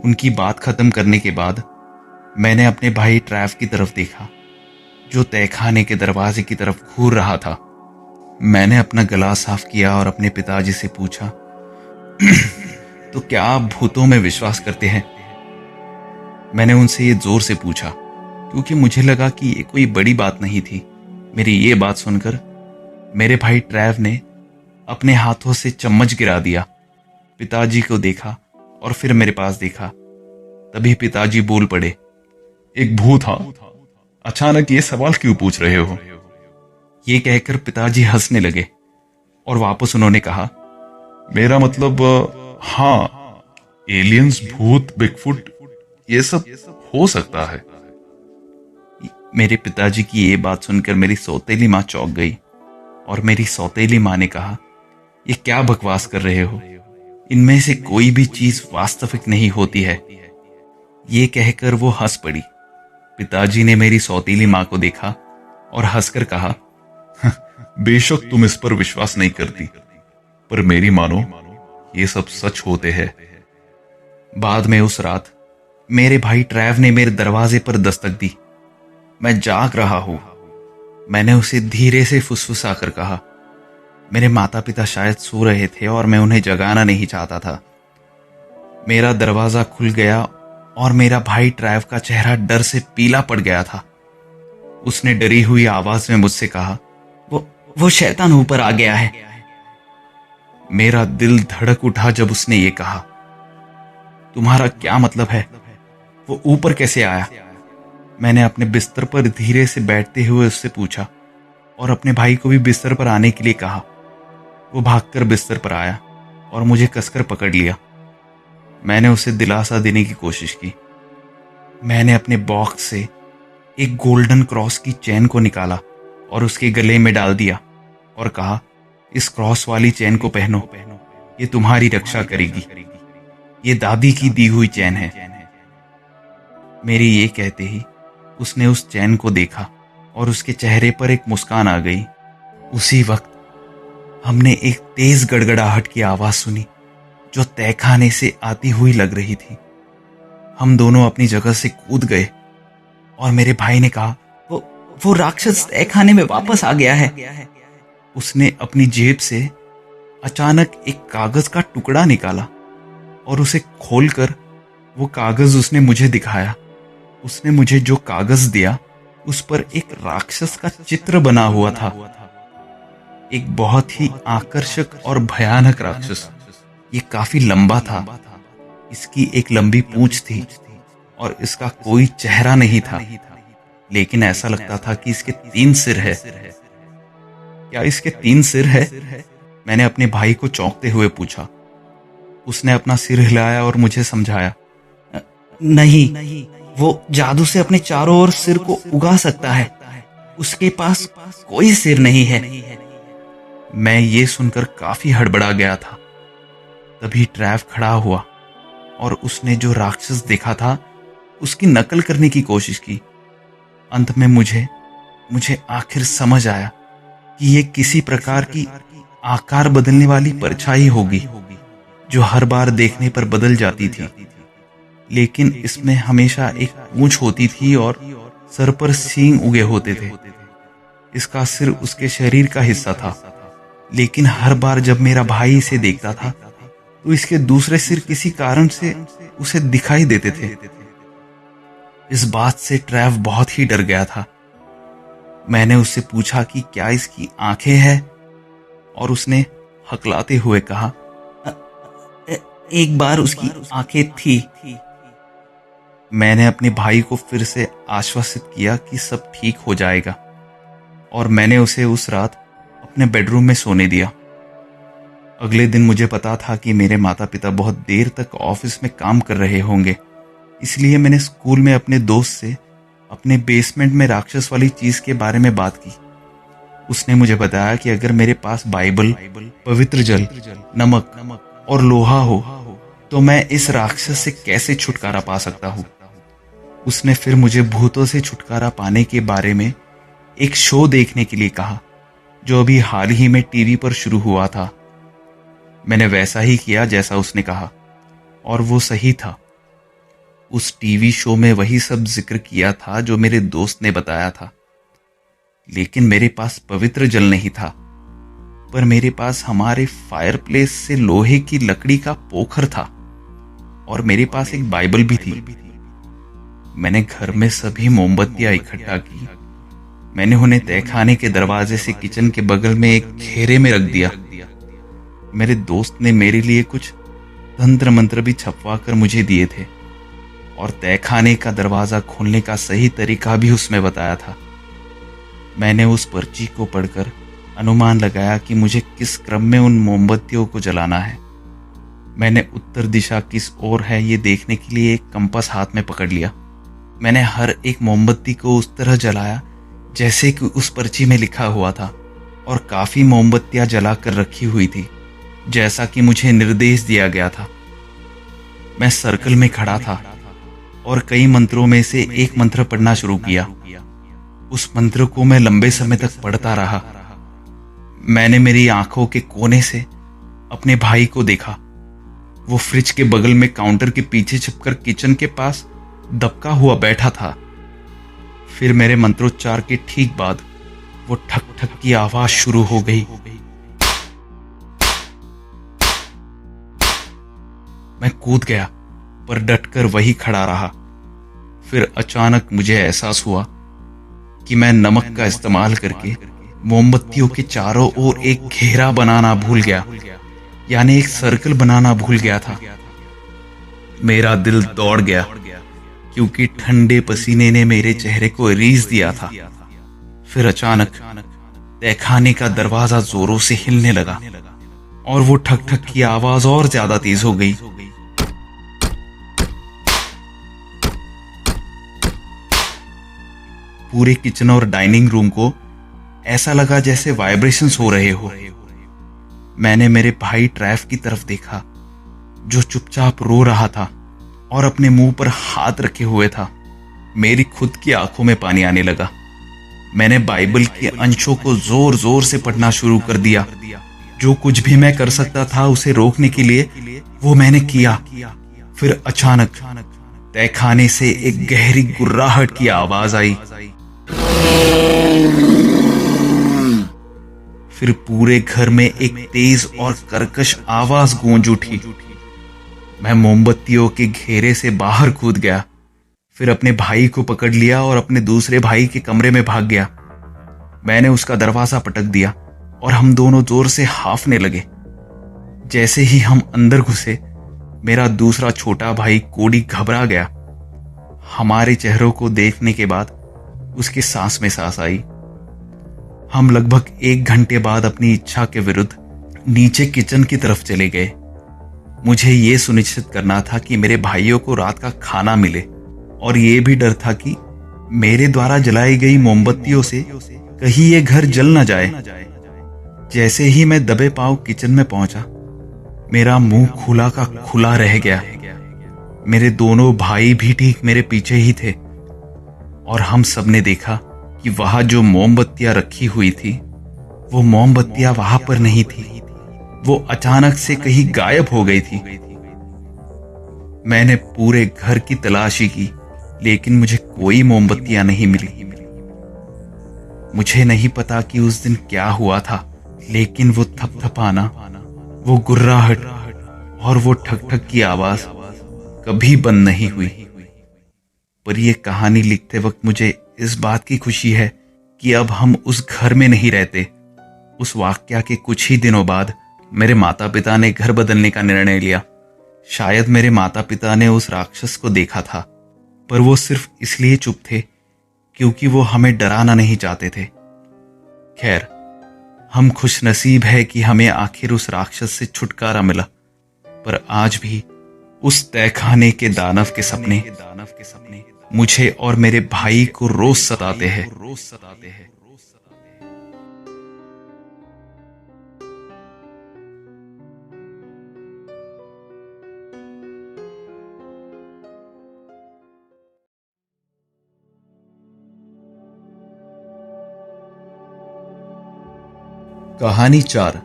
उनकी बात खत्म करने के बाद मैंने अपने भाई ट्रैव की तरफ देखा, जो तहखाने के दरवाजे की तरफ घूर रहा था। मैंने अपना गला साफ किया और अपने पिताजी से पूछा, तो क्या आप भूतों में विश्वास करते हैं? मैंने उनसे ये जोर से पूछा क्योंकि मुझे लगा कि ये कोई बड़ी बात नहीं थी। मेरी ये बात सुनकर मेरे भाई ट्रैव ने अपने हाथों से चम्मच गिरा दिया। पिताजी को देखा और फिर मेरे पास देखा। तभी पिताजी बोल पड़े, एक भूत? हाँ, अचानक ये सवाल क्यों पूछ रहे हो? ये कहकर पिताजी हंसने लगे और वापस उन्होंने कहा, मेरा मतलब हाँ, एलियंस, भूत, बिगफुट, ये सब हो सकता है। मेरे पिताजी की ये बात सुनकर मेरी सौतेली माँ चौंक गई और मेरी सौतेली माँ ने कहा, ये क्या बकवास कर रहे हो? इनमें से कोई भी चीज वास्तविक नहीं होती है। ये कहकर वो हंस पड़ी। पिताजी ने मेरी सौतेली माँ को देखा और हंसकर कहा, बेशक तुम इस पर विश्वास नहीं करती, पर मेरी मानो, ये सब सच होते हैं। बाद में उस रात मेरे भाई ट्रैव ने मेरे दरवाजे पर दस्तक दी। मैं जाग रहा हूं। मैंने उसे धीरे से फुसफुसा कर कहा। मेरे माता पिता शायद सो रहे थे और मैं उन्हें जगाना नहीं चाहता था। मेरा दरवाजा खुल गया और मेरा भाई ट्रैव का चेहरा डर से पीला पड़ गया था। उसने डरी हुई आवाज में मुझसे कहा, वो शैतान ऊपर आ गया है। मेरा दिल धड़क उठा जब उसने ये कहा, तुम्हारा क्या मतलब है? वो ऊपर कैसे आया? मैंने अपने बिस्तर पर धीरे से बैठते हुए उससे पूछा और अपने भाई को भी बिस्तर पर आने के लिए कहा। वो भागकर बिस्तर पर आया और मुझे कसकर पकड़ लिया। मैंने उसे दिलासा देने की कोशिश की। मैंने अपने बॉक्स से एक गोल्डन क्रॉस की चेन को निकाला और उसके गले में डाल दिया और कहा, इस क्रॉस वाली चेन को पहनो, ये तुम्हारी रक्षा करेगी। ये दादी की दी हुई चैन है। मेरी ये कहते ही उसने उस चैन को देखा और उसके चेहरे पर एक मुस्कान आ गई। उसी वक्त हमने एक तेज गड़गड़ाहट की आवाज सुनी जो तहखाने से आती हुई लग रही थी। हम दोनों अपनी जगह से कूद गए और मेरे भाई ने कहा, वो राक्षस तहखाने में वापस आ गया है। उसने अपनी जेब से अचानक एक कागज का टुकड़ा निकाला और उसे खोलकर वो कागज उसने मुझे दिखाया। उसने मुझे जो कागज दिया उस पर एक राक्षस का चित्र बना हुआ था। एक बहुत ही आकर्षक और भयानक राक्षस। ये काफी लंबा था, इसकी एक लंबी पूंछ थी और इसका कोई चेहरा नहीं था, लेकिन ऐसा लगता था कि इसके 3 सिर है। क्या इसके 3 सिर है? मैंने अपने भाई को चौंकते हुए पूछा। उसने अपना सिर हिलाया और मुझे समझाया, नहीं, वो जादू से अपने चारों ओर सिर को उगा सकता है। उसके पास कोई सिर नहीं है। मैं ये सुनकर काफी हड़बड़ा गया था। तभी ट्रैव खड़ा हुआ और उसने जो राक्षस देखा था उसकी नकल करने की कोशिश की। अंत में मुझे आखिर समझ आया कि ये किसी प्रकार की आकार बदलने वाली परछाई होगी जो हर बार देखने पर बदल जाती थी, लेकिन इसमें हमेशा एक पूंछ होती थी और सर पर सींग उगे होते थे। इसका सिर उसके शरीर का हिस्सा था, लेकिन हर बार जब मेरा भाई इसे देखता था तो इसके दूसरे सिर किसी कारण से उसे दिखाई देते थे। इस बात से ट्रैव बहुत ही डर गया था। मैंने उससे पूछा कि क्या इसकी आंखें हैं, और उसने हकलाते हुए कहा, एक बार उसकी आंखें थी। मैंने अपने भाई को फिर से आश्वासित किया कि सब ठीक हो जाएगा और मैंने उसे उस रात अपने बेडरूम में सोने दिया। अगले दिन मुझे पता था कि मेरे माता पिता बहुत देर तक ऑफिस में काम कर रहे होंगे, इसलिए मैंने स्कूल में अपने दोस्त से अपने बेसमेंट में राक्षस वाली चीज के बारे में बात की। उसने मुझे बताया कि अगर मेरे पास बाइबल, पवित्र जल, नमक और लोहा हो तो मैं इस राक्षस से कैसे छुटकारा पा सकता हूँ। उसने फिर मुझे भूतों से छुटकारा पाने के बारे में एक शो देखने के लिए कहा जो अभी हाल ही में टीवी पर शुरू हुआ था। मैंने वैसा ही किया जैसा उसने कहा और वो सही था। उस टीवी शो में वही सब जिक्र किया था जो मेरे दोस्त ने बताया था, लेकिन मेरे पास पवित्र जल नहीं था, पर मेरे पास हमारे फायरप्लेस से लोहे की लकड़ी का पोखर था और मेरे पास एक बाइबल भी थी। मैंने घर में सभी मोमबत्तियां इकट्ठा की। मैंने उन्हें तहखाने के दरवाजे से किचन के बगल में एक घेरे में रख दिया। मेरे दोस्त ने मेरे लिए कुछ तंत्र मंत्र भी छपवा कर मुझे दिए थे और तहखाने का दरवाजा खोलने का सही तरीका भी उसमें बताया था। मैंने उस पर्ची को पढ़कर अनुमान लगाया कि मुझे किस क्रम में उन मोमबत्तियों को जलाना है। मैंने उत्तर दिशा किस ओर है ये देखने के लिए एक कंपास हाथ में पकड़ लिया। मैंने हर एक मोमबत्ती को उस तरह जलाया जैसे कि उस पर्ची में लिखा हुआ था और काफी मोमबत्तियां जला कर रखी हुई थी जैसा कि मुझे निर्देश दिया गया था। मैं सर्कल में खड़ा था और कई मंत्रों में से एक मंत्र पढ़ना शुरू किया। उस मंत्र को मैं लंबे समय तक पढ़ता रहा। मैंने मेरी आंखों के कोने से अपने भाई को देखा। वो फ्रिज के बगल में काउंटर के पीछे छिपकर किचन के पास दबका हुआ बैठा था। फिर मेरे मंत्रोच्चार के ठीक बाद वो ठक ठक की आवाज शुरू हो गई। मैं कूद गया पर डटकर वही खड़ा रहा। फिर अचानक मुझे एहसास हुआ कि मैं नमक का इस्तेमाल करके मोमबत्तियों के चारों ओर एक घेरा बनाना भूल गया। यानी एक सर्कल बनाना भूल गया था। मेरा दिल दौड़ गया क्योंकि ठंडे पसीने ने मेरे चेहरे को रीस दिया था। फिर अचानक तहखाने का दरवाजा जोरों से हिलने लगा और वो ठक ठक की आवाज और ज्यादा तेज हो गई। पूरे किचन और डाइनिंग रूम को ऐसा लगा जैसे वाइब्रेशंस हो रहे हो। मैंने मेरे भाई ट्रैफ की तरफ देखा जो चुपचाप रो रहा था और अपने मुंह पर हाथ रखे हुए था। मेरी खुद की आंखों में पानी आने लगा। मैंने बाइबल के अंशों को जोर जोर से पढ़ना शुरू कर दिया। जो कुछ भी मैं कर सकता था उसे रोकने के लिए वो मैंने किया। फिर अचानक तहखाने से एक गहरी गुर्राहट की आवाज आई। फिर पूरे घर में एक तेज और कर्कश आवाज गूंज उठी। मैं मोमबत्तियों के घेरे से बाहर कूद गया। फिर अपने भाई को पकड़ लिया और अपने दूसरे भाई के कमरे में भाग गया। मैंने उसका दरवाजा पटक दिया और हम दोनों जोर से हाफने लगे। जैसे ही हम अंदर घुसे, मेरा दूसरा छोटा भाई कोडी घबरा गया। हमारे चेहरों को देखने के बाद उसके सांस में सांस आई। हम लगभग 1 घंटे बाद अपनी इच्छा के विरुद्ध नीचे किचन की तरफ चले गए। मुझे ये सुनिश्चित करना था कि मेरे भाइयों को रात का खाना मिले और ये भी डर था कि मेरे द्वारा जलाई गई मोमबत्तियों से कहीं ये घर जल न जाए। जैसे ही मैं दबे पांव किचन में पहुंचा, मेरा मुंह खुला का खुला रह गया। मेरे दोनों भाई भी ठीक मेरे पीछे ही थे और हम सबने देखा कि वहां जो मोमबत्तियां रखी हुई थी वो मोमबत्तियां वहां पर नहीं थी। वो अचानक से कहीं गायब हो गई थी। मैंने पूरे घर की तलाशी की लेकिन मुझे कोई मोमबत्तियां नहीं मिली। मुझे नहीं पता कि उस दिन क्या हुआ था, लेकिन वो थपथपाना, वो गुर्राहट और वो ठक ठक की आवाज कभी बंद नहीं हुई। पर यह कहानी लिखते वक्त मुझे इस बात की खुशी है कि अब हम उस घर में नहीं रहते। उस वाकया के कुछ ही दिनों बाद मेरे माता पिता ने घर बदलने का निर्णय लिया। शायद मेरे माता पिता ने उस राक्षस को देखा था, पर वो सिर्फ इसलिए चुप थे क्योंकि वो हमें डराना नहीं चाहते थे। खैर, हम खुशनसीब है कि हमें आखिर उस राक्षस से छुटकारा मिला। पर आज भी उस तहखाने के दानव के सपने मुझे और मेरे भाई को रोज सताते हैं। कहानी 4,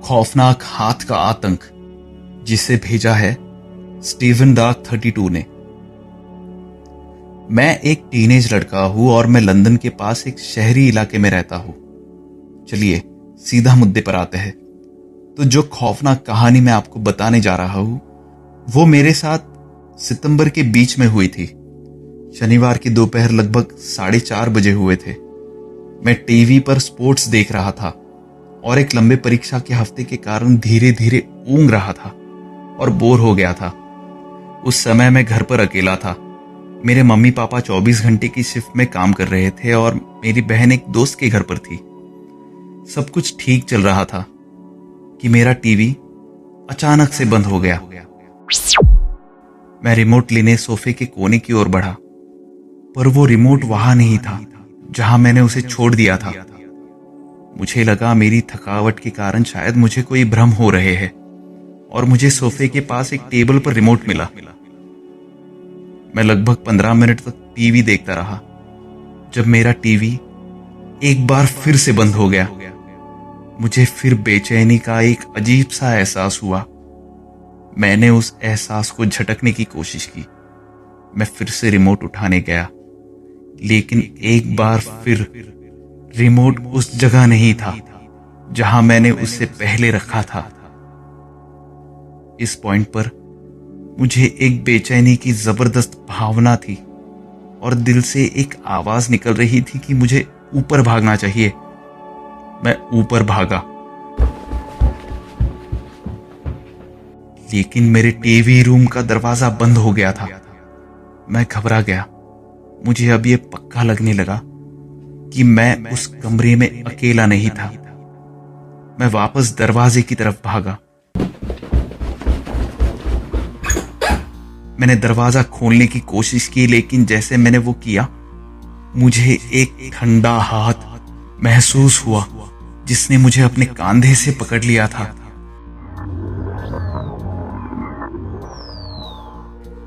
खौफनाक हाथ का आतंक, जिसे भेजा है स्टीवन डार्क 32 ने। मैं एक टीनेज लड़का हूं और मैं लंदन के पास एक शहरी इलाके में रहता हूं। चलिए सीधा मुद्दे पर आते हैं। तो जो खौफनाक कहानी मैं आपको बताने जा रहा हूं वो मेरे साथ सितंबर के बीच में हुई थी। शनिवार की दोपहर लगभग 4:30 बजे हुए थे। मैं टीवी पर स्पोर्ट्स देख रहा था और एक लंबे परीक्षा के हफ्ते के कारण धीरे धीरे ऊँग रहा था और बोर हो गया था। उस समय मैं घर पर अकेला था। मेरे मम्मी पापा 24 घंटे की शिफ्ट में काम कर रहे थे और मेरी बहन एक दोस्त के घर पर थी। सब कुछ ठीक चल रहा था कि मेरा टीवी अचानक से बंद हो गया। मैं रिमोट लेने सोफे के कोने की ओर बढ़ा, पर वो रिमोट वहां नहीं था जहां मैंने उसे छोड़ दिया था। मुझे लगा मेरी थकावट के कारण शायद मुझे कोई भ्रम हो रहे हैं और मुझे सोफे के पास एक टेबल पर रिमोट मिला। मैं लगभग 15 मिनट तक टीवी देखता रहा जब मेरा टीवी एक बार फिर से बंद हो गया। मुझे फिर बेचैनी का एक अजीब सा एहसास हुआ। मैंने उस एहसास को झटकने की कोशिश की। मैं फिर से रिमोट उठाने गया, लेकिन एक बार फिर रिमोट उस जगह नहीं था जहां मैंने उसे पहले रखा था। इस पॉइंट पर मुझे एक बेचैनी की जबरदस्त भावना थी और दिल से एक आवाज निकल रही थी कि मुझे ऊपर भागना चाहिए। मैं ऊपर भागा। लेकिन मेरे टीवी रूम का दरवाजा बंद हो गया था। मैं घबरा गया। मुझे अब यह पक्का लगने लगा कि मैं उस कमरे में अकेला नहीं था। मैं वापस दरवाजे की तरफ भागा। मैंने दरवाजा खोलने की कोशिश की, लेकिन जैसे मैंने वो किया, मुझे एक ठंडा हाथ महसूस हुआ जिसने मुझे अपने कंधे से पकड़ लिया था।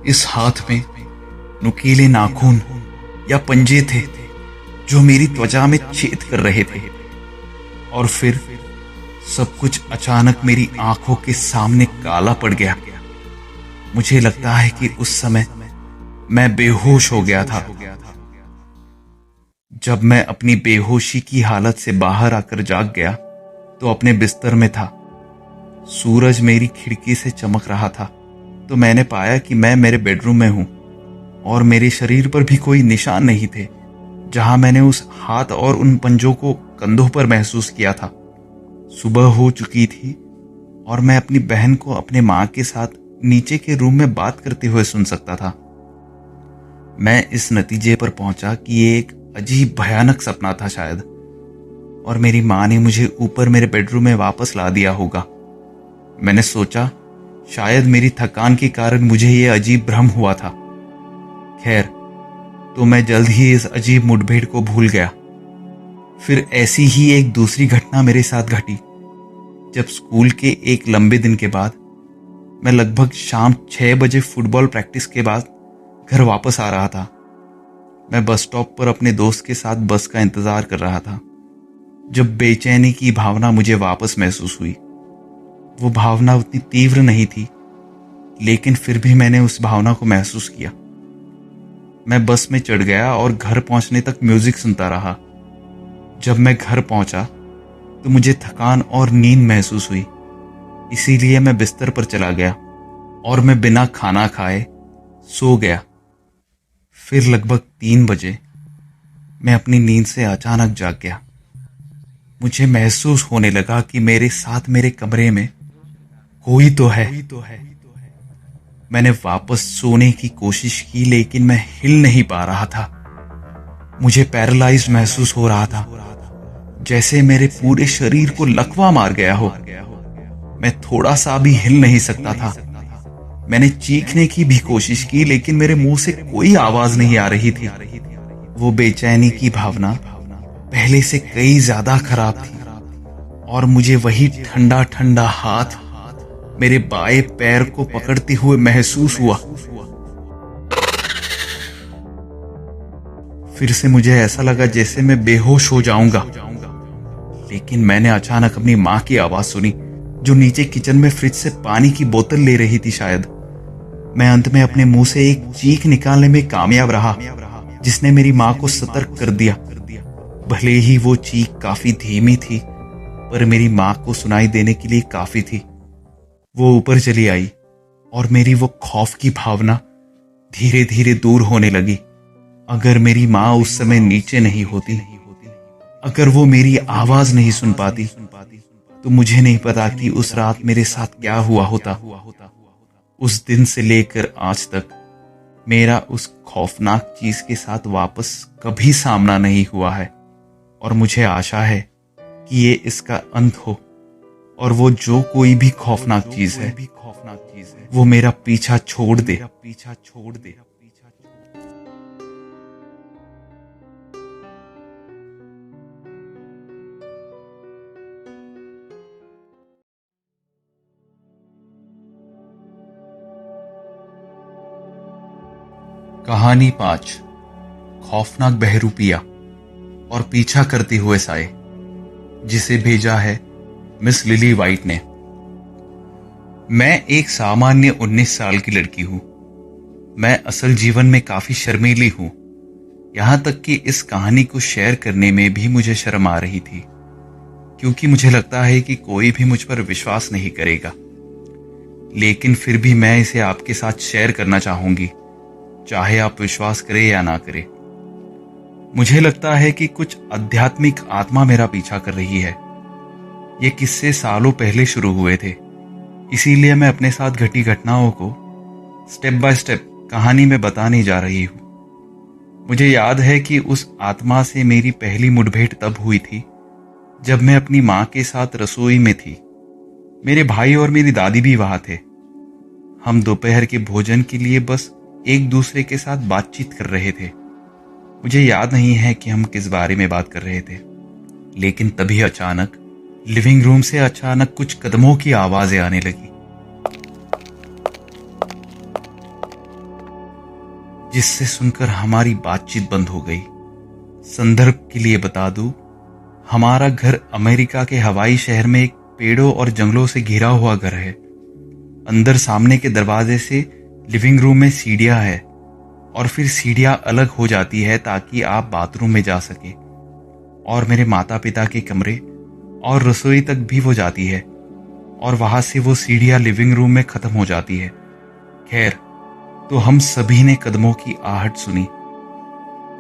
इस हाथ में नुकीले नाखून या पंजे थे जो मेरी त्वचा में छेद कर रहे थे। और फिर सब कुछ अचानक मेरी आंखों के सामने काला पड़ गया। मुझे लगता है कि उस समय मैं बेहोश हो गया था। जब मैं अपनी बेहोशी की हालत से बाहर आकर जाग गया तो अपने बिस्तर में था। सूरज मेरी खिड़की से चमक रहा था, तो मैंने पाया कि मैं मेरे बेडरूम में हूं और मेरे शरीर पर भी कोई निशान नहीं थे जहां मैंने उस हाथ और उन पंजों को कंधों पर महसूस किया था। सुबह हो चुकी थी और मैं अपनी बहन को अपने मां के साथ नीचे के रूम में बात करते हुए सुन सकता था। मैं इस नतीजे पर पहुंचा कि ये एक अजीब भयानक सपना था शायद, और मेरी मां ने मुझे ऊपर मेरे बेडरूम में वापस ला दिया होगा। मैंने सोचा शायद मेरी थकान के कारण मुझे यह अजीब भ्रम हुआ था। खैर, तो मैं जल्द ही इस अजीब मुठभेड़ को भूल गया। फिर ऐसी ही एक दूसरी घटना मेरे साथ घटी जब स्कूल के एक लंबे दिन के बाद मैं लगभग शाम 6 बजे फुटबॉल प्रैक्टिस के बाद घर वापस आ रहा था। मैं बस स्टॉप पर अपने दोस्त के साथ बस का इंतजार कर रहा था जब बेचैनी की भावना मुझे वापस महसूस हुई। वो भावना उतनी तीव्र नहीं थी, लेकिन फिर भी मैंने उस भावना को महसूस किया। मैं बस में चढ़ गया और घर पहुंचने तक म्यूजिक सुनता रहा। जब मैं घर पहुंचा तो मुझे थकान और नींद महसूस हुई, इसीलिए मैं बिस्तर पर चला गया और मैं बिना खाना खाए सो गया। फिर लगभग 3 बजे मैं अपनी नींद से अचानक जाग गया। मुझे महसूस होने लगा कि मेरे साथ मेरे कमरे में कोई तो है। मैंने वापस सोने की कोशिश की, लेकिन मैं हिल नहीं पा रहा था। मुझे पैरालाइज्ड महसूस हो रहा था, जैसे मेरे पूरे शरीर को लकवा मार गया हो। मैं थोड़ा सा भी हिल नहीं सकता था। मैंने चीखने की भी कोशिश की, लेकिन मेरे मुंह से कोई आवाज नहीं आ रही थी। वो बेचैनी की भावना पहले से कई ज्यादा खराब थी, और मुझे वही ठंडा ठंडा हाथ मेरे बाएं पैर को पकड़ते हुए महसूस हुआ। फिर से मुझे ऐसा लगा जैसे मैं बेहोश हो जाऊंगा, लेकिन मैंने अचानक अपनी मां की आवाज सुनी जो नीचे किचन में फ्रिज से पानी की बोतल ले रही थी शायद। मैं अंत में अपने मुंह से एक चीख निकालने में कामयाब रहा, जिसने मेरी मां को सतर्क कर दिया। भले ही वो चीख काफी धीमी थी, पर मेरी मां को सुनाई देने के लिए काफी थी। वो ऊपर चली आई और मेरी वो खौफ की भावना धीरे धीरे दूर होने लगी। अगर मेरी मां उस समय नीचे नहीं होती, अगर वो मेरी आवाज नहीं सुन पाती, तो मुझे नहीं पता कि उस रात मेरे साथ क्या हुआ होता। उस दिन से लेकर आज तक मेरा उस खौफनाक चीज के साथ वापस कभी सामना नहीं हुआ है, और मुझे आशा है कि ये इसका अंत हो, और वो जो कोई भी खौफनाक चीज है वो मेरा पीछा छोड़ दे। कहानी 5। खौफनाक बहरूपिया और पीछा करते हुए साए, जिसे भेजा है मिस लिली वाइट ने। मैं एक सामान्य 19 साल की लड़की हूं। मैं असल जीवन में काफी शर्मीली हूं, यहां तक कि इस कहानी को शेयर करने में भी मुझे शर्म आ रही थी, क्योंकि मुझे लगता है कि कोई भी मुझ पर विश्वास नहीं करेगा। लेकिन फिर भी मैं इसे आपके साथ शेयर करना चाहूंगी, चाहे आप विश्वास करें या ना करें। मुझे लगता है कि कुछ आध्यात्मिक आत्मा मेरा पीछा कर रही है। ये किस्से सालों पहले शुरू हुए थे। इसीलिए मैं अपने साथ घटी घटनाओं को स्टेप बाय स्टेप कहानी में बताने जा रही हूं। मुझे याद है कि उस आत्मा से मेरी पहली मुठभेड़ तब हुई थी जब मैं अपनी मां के साथ रसोई में थी। मेरे भाई और मेरी दादी भी वहां थे। हम दोपहर के भोजन के लिए बस एक दूसरे के साथ बातचीत कर रहे थे। मुझे याद नहीं है कि हम किस बारे में बात कर रहे थे, लेकिन तभी अचानक लिविंग रूम से अचानक कुछ कदमों की आवाजें आने लगी, जिससे सुनकर हमारी बातचीत बंद हो गई। संदर्भ के लिए बता दूं, हमारा घर अमेरिका के हवाई शहर में एक पेड़ों और जंगलों से घिरा हुआ घर है। अंदर सामने के दरवाजे से लिविंग रूम में सीढ़ियां है और फिर सीढ़ियां अलग हो जाती है ताकि आप बाथरूम में जा सके, और मेरे माता पिता के कमरे और रसोई तक भी वो जाती है, और वहां से वो सीढ़ियां लिविंग रूम में खत्म हो जाती है। खैर, तो हम सभी ने कदमों की आहट सुनी।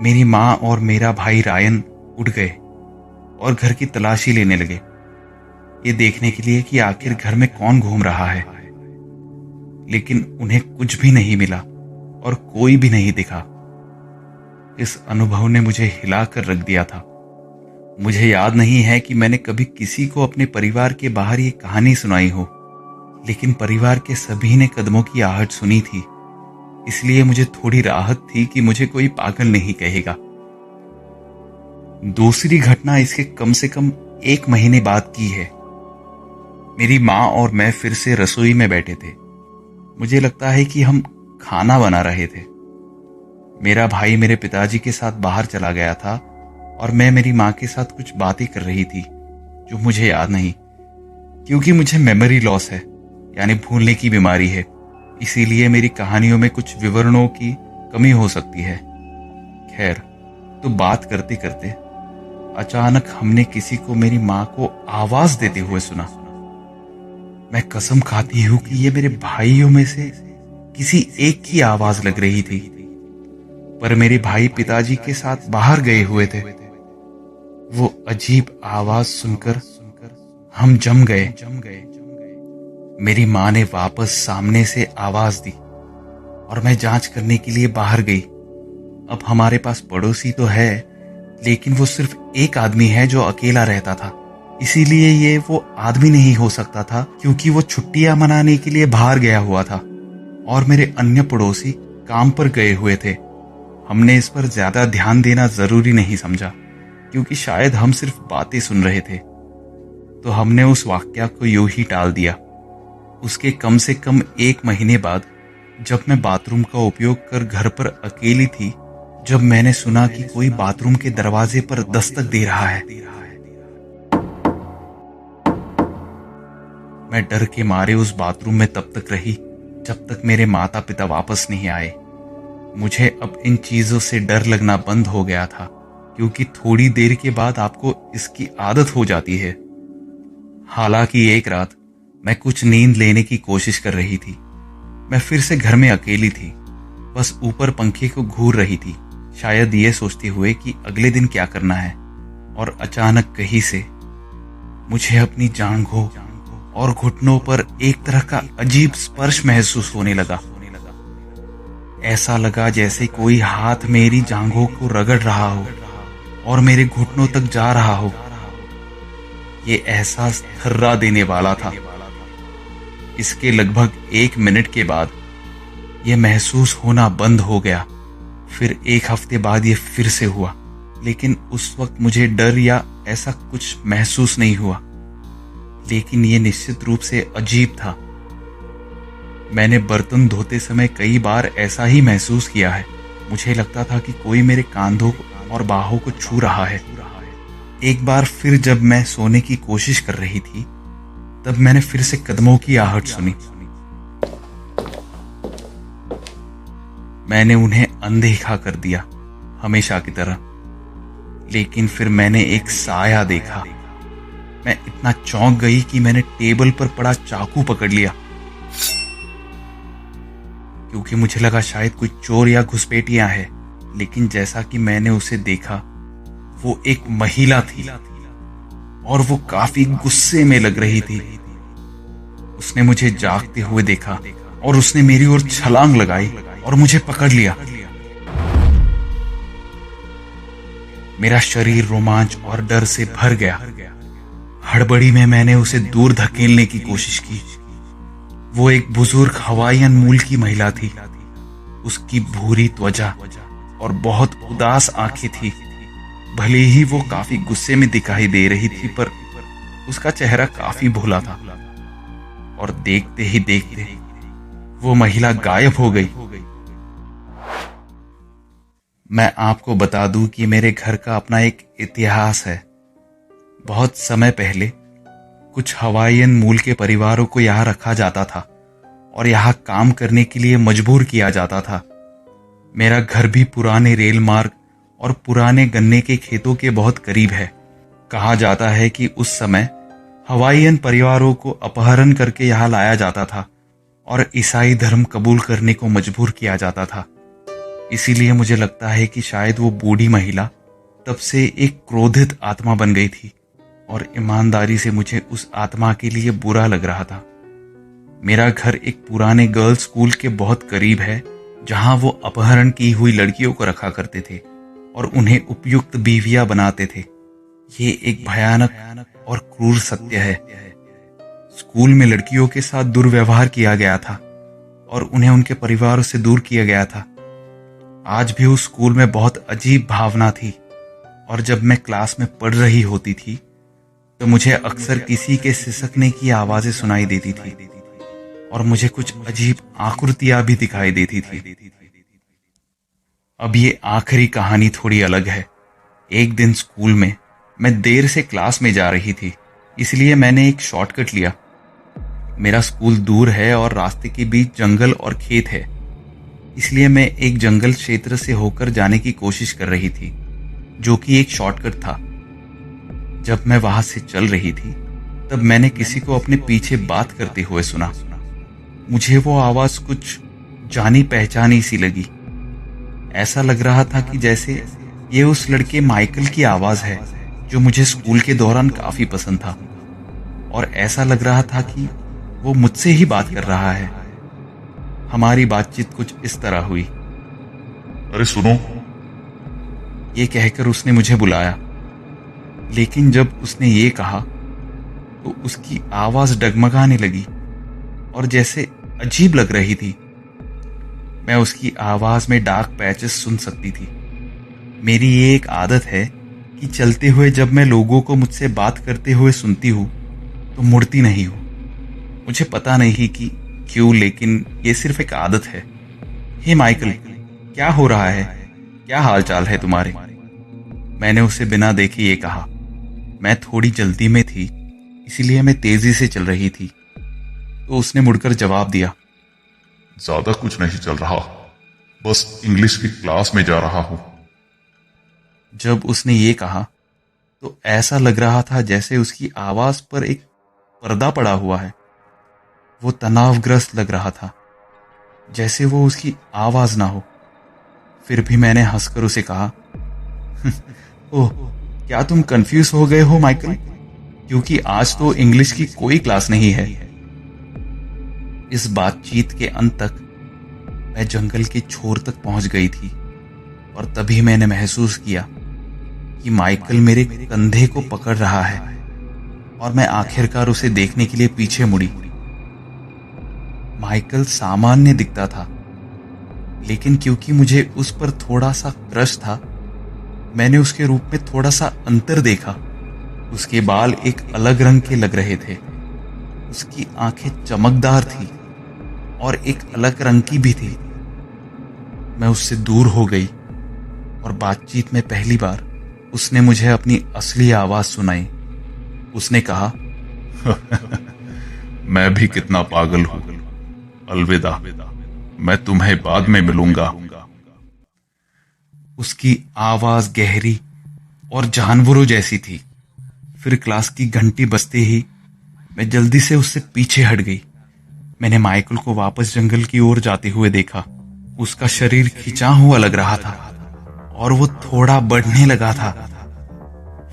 मेरी माँ और मेरा भाई रायन उठ गए और घर की तलाशी लेने लगे, ये देखने के लिए कि आखिर घर में कौन घूम रहा है। लेकिन उन्हें कुछ भी नहीं मिला और कोई भी नहीं दिखा। इस अनुभव ने मुझे हिलाकर रख दिया था। मुझे याद नहीं है कि मैंने कभी किसी को अपने परिवार के बाहर ये कहानी सुनाई हो, लेकिन परिवार के सभी ने कदमों की आहट सुनी थी, इसलिए मुझे थोड़ी राहत थी कि मुझे कोई पागल नहीं कहेगा। दूसरी घटना इसके कम से कम 1 महीने बाद की है। मेरी माँ और मैं फिर से रसोई में बैठे थे। मुझे लगता है कि हम खाना बना रहे थे। मेरा भाई मेरे पिताजी के साथ बाहर चला गया था और मैं मेरी माँ के साथ कुछ बातें कर रही थी जो मुझे याद नहीं, क्योंकि मुझे मेमोरी लॉस है, यानी भूलने की बीमारी है। इसीलिए मेरी कहानियों में कुछ विवरणों की कमी हो सकती है। खैर, तो बात करते करते अचानक हमने किसी को मेरी माँ को आवाज देते हुए सुना। मैं कसम खाती हूं कि ये मेरे भाइयों में से किसी एक की आवाज लग रही थी, पर मेरे भाई पिताजी के साथ बाहर गए हुए थे। वो अजीब आवाज सुनकर हम जम गए। मेरी माँ ने वापस सामने से आवाज दी और मैं जांच करने के लिए बाहर गई। अब हमारे पास पड़ोसी तो है, लेकिन वो सिर्फ एक आदमी है जो अकेला रहता था, इसीलिए ये वो आदमी नहीं हो सकता था, क्योंकि वो छुट्टियां मनाने के लिए बाहर गया हुआ था और मेरे अन्य पड़ोसी काम पर गए हुए थे। हमने इस पर ज्यादा ध्यान देना जरूरी नहीं समझा, क्योंकि शायद हम सिर्फ बातें सुन रहे थे, तो हमने उस वाक्या को यूं ही टाल दिया। उसके कम से कम 1 महीने बाद, जब मैं बाथरूम का उपयोग कर घर पर अकेली थी, जब मैंने सुना कि कोई बाथरूम के दरवाजे पर दस्तक दे रहा है, मैं डर के मारे उस बाथरूम में तब तक रही जब तक मेरे माता पिता वापस नहीं आए। मुझे अब इन चीजों से डर लगना बंद हो गया था, क्योंकि थोड़ी देर के बाद आपको इसकी आदत हो जाती है। हालांकि एक रात मैं कुछ नींद लेने की कोशिश कर रही थी। मैं फिर से घर में अकेली थी, बस ऊपर पंखे को घूर रही थी, शायद ये सोचते हुए कि अगले दिन क्या करना है। और अचानक कहीं से मुझे अपनी जांघों और घुटनों पर एक तरह का अजीब स्पर्श महसूस होने लगा। ऐसा लगा जैसे कोई हाथ मेरी जांघों को रगड़ रहा हो और मेरे घुटनों तक जा रहा हो। ये एहसास थर्रा देने वाला था। इसके लगभग 1 मिनट के बाद यह महसूस होना बंद हो गया। फिर 1 हफ्ते बाद यह फिर से हुआ, लेकिन उस वक्त मुझे डर या ऐसा कुछ महसूस नहीं हुआ, लेकिन यह निश्चित रूप से अजीब था। मैंने बर्तन धोते समय कई बार ऐसा ही महसूस किया है। मुझे लगता था कि कोई मेरे कंधों और बाहों को छू रहा है। एक बार फिर जब मैं सोने की कोशिश कर रही थी, तब मैंने फिर से कदमों की आहट सुनी। मैंने उन्हें अनदेखा कर दिया, हमेशा की तरह। लेकिन फिर मैंने एक साया देखा। मैं इतना चौंक गई कि मैंने टेबल पर पड़ा चाकू पकड़ लिया, क्योंकि मुझे लगा शायद कोई चोर या घुसपैठिया है। लेकिन जैसा कि मैंने उसे देखा, वो एक महिला थी और वो काफी गुस्से में लग रही थी। उसने मुझे जागते हुए देखा और उसने मेरी ओर छलांग लगाई और मुझे पकड़ लिया। मेरा शरीर रोमांच और डर से भर गया। हड़बड़ी में मैंने उसे दूर धकेलने की कोशिश की। वो एक बुजुर्ग हवाईयन मूल की महिला थी। उसकी भूरी त्वचा और बहुत उदास आंखें थी। भले ही वो काफी गुस्से में दिखाई दे रही थी, पर उसका चेहरा काफी भोला था। और देखते ही देखते वो महिला गायब हो गई। मैं आपको बता दूं कि मेरे घर का अपना एक इतिहास है। बहुत समय पहले कुछ हवाईयन मूल के परिवारों को यहां रखा जाता था और यहां काम करने के लिए मजबूर किया जाता था। मेरा घर भी पुराने रेल मार्ग और पुराने गन्ने के खेतों के बहुत करीब है। कहा जाता है कि उस समय हवाईयन परिवारों को अपहरण करके यहां लाया जाता था और ईसाई धर्म कबूल करने को मजबूर किया जाता था। इसीलिए मुझे लगता है कि शायद वो बूढ़ी महिला तब से एक क्रोधित आत्मा बन गई थी और ईमानदारी से मुझे उस आत्मा के लिए बुरा लग रहा था। मेरा घर एक पुराने गर्ल्स स्कूल के बहुत करीब है, जहां वो अपहरण की हुई लड़कियों को रखा करते थे और उन्हें उपयुक्त बीवियां बनाते थे। ये एक भयानक और क्रूर सत्य है। स्कूल में लड़कियों के साथ दुर्व्यवहार किया गया था और उन्हें उनके परिवारों से दूर किया गया था। आज भी उस स्कूल में बहुत अजीब भावना थी और जब मैं क्लास में पढ़ रही होती थी तो मुझे अक्सर किसी के सिसकने की आवाजें सुनाई देती थी और मुझे कुछ अजीब आकृतियां भी दिखाई देती थी। अब ये आखिरी कहानी थोड़ी अलग है। एक दिन स्कूल में मैं देर से क्लास में जा रही थी, इसलिए मैंने एक शॉर्टकट लिया। मेरा स्कूल दूर है और रास्ते के बीच जंगल और खेत है, इसलिए मैं एक जंगल क्षेत्र से होकर जाने की कोशिश कर रही थी, जो कि एक शॉर्टकट था। जब मैं वहां से चल रही थी तब मैंने किसी को अपने पीछे बात करते हुए सुना। मुझे वो आवाज कुछ जानी पहचानी सी लगी। ऐसा लग रहा था कि जैसे ये उस लड़के माइकल की आवाज है जो मुझे स्कूल के दौरान काफी पसंद था, और ऐसा लग रहा था कि वो मुझसे ही बात कर रहा है। हमारी बातचीत कुछ इस तरह हुई। अरे सुनो, ये कहकर उसने मुझे बुलाया, लेकिन जब उसने ये कहा तो उसकी आवाज डगमगाने लगी और जैसे अजीब लग रही थी। मैं उसकी आवाज में डार्क पैचेस सुन सकती थी। मेरी ये एक आदत है कि चलते हुए जब मैं लोगों को मुझसे बात करते हुए सुनती हूं तो मुड़ती नहीं हूं। मुझे पता नहीं कि क्यों, लेकिन ये सिर्फ एक आदत है। हे माइकल, क्या हो रहा है? क्या हाल चाल है तुम्हारे? मैंने उसे बिना देखे ये कहा। मैं थोड़ी जल्दी में थी, इसलिए मैं तेजी से चल रही थी। तो उसने मुड़कर जवाब दिया, ज्यादा कुछ नहीं चल रहा, बस इंग्लिश की क्लास में जा रहा हूं। जब उसने ये कहा तो ऐसा लग रहा था जैसे उसकी आवाज पर एक पर्दा पड़ा हुआ है। वो तनावग्रस्त लग रहा था, जैसे वो उसकी आवाज ना हो। फिर भी मैंने हंसकर उसे कहा, ओह, क्या तुम कंफ्यूज हो गए हो माइकल? क्योंकि आज तो इंग्लिश की कोई क्लास नहीं है। इस बातचीत के अंत तक मैं जंगल के छोर तक पहुंच गई थी और तभी मैंने महसूस किया कि माइकल मेरे कंधे को पकड़ रहा है और मैं आखिरकार उसे देखने के लिए पीछे मुड़ी। माइकल सामान्य दिखता था, लेकिन क्योंकि मुझे उस पर थोड़ा सा क्रश था, मैंने उसके रूप में थोड़ा सा अंतर देखा। उसके बाल एक अलग रंग के लग रहे थे, उसकी आंखें चमकदार थी और एक अलग रंग की भी थी। मैं उससे दूर हो गई और बातचीत में पहली बार उसने मुझे अपनी असली आवाज सुनाई। उसने कहा, मैं भी कितना पागल हूं। अलविदा, मैं तुम्हें बाद में मिलूंगा। उसकी आवाज गहरी और जानवरों जैसी थी। फिर क्लास की घंटी बजते ही मैं जल्दी से उससे पीछे हट गई। मैंने माइकल को वापस जंगल की ओर जाते हुए देखा। उसका शरीर खिंचा हुआ लग रहा था और वो थोड़ा बढ़ने लगा था।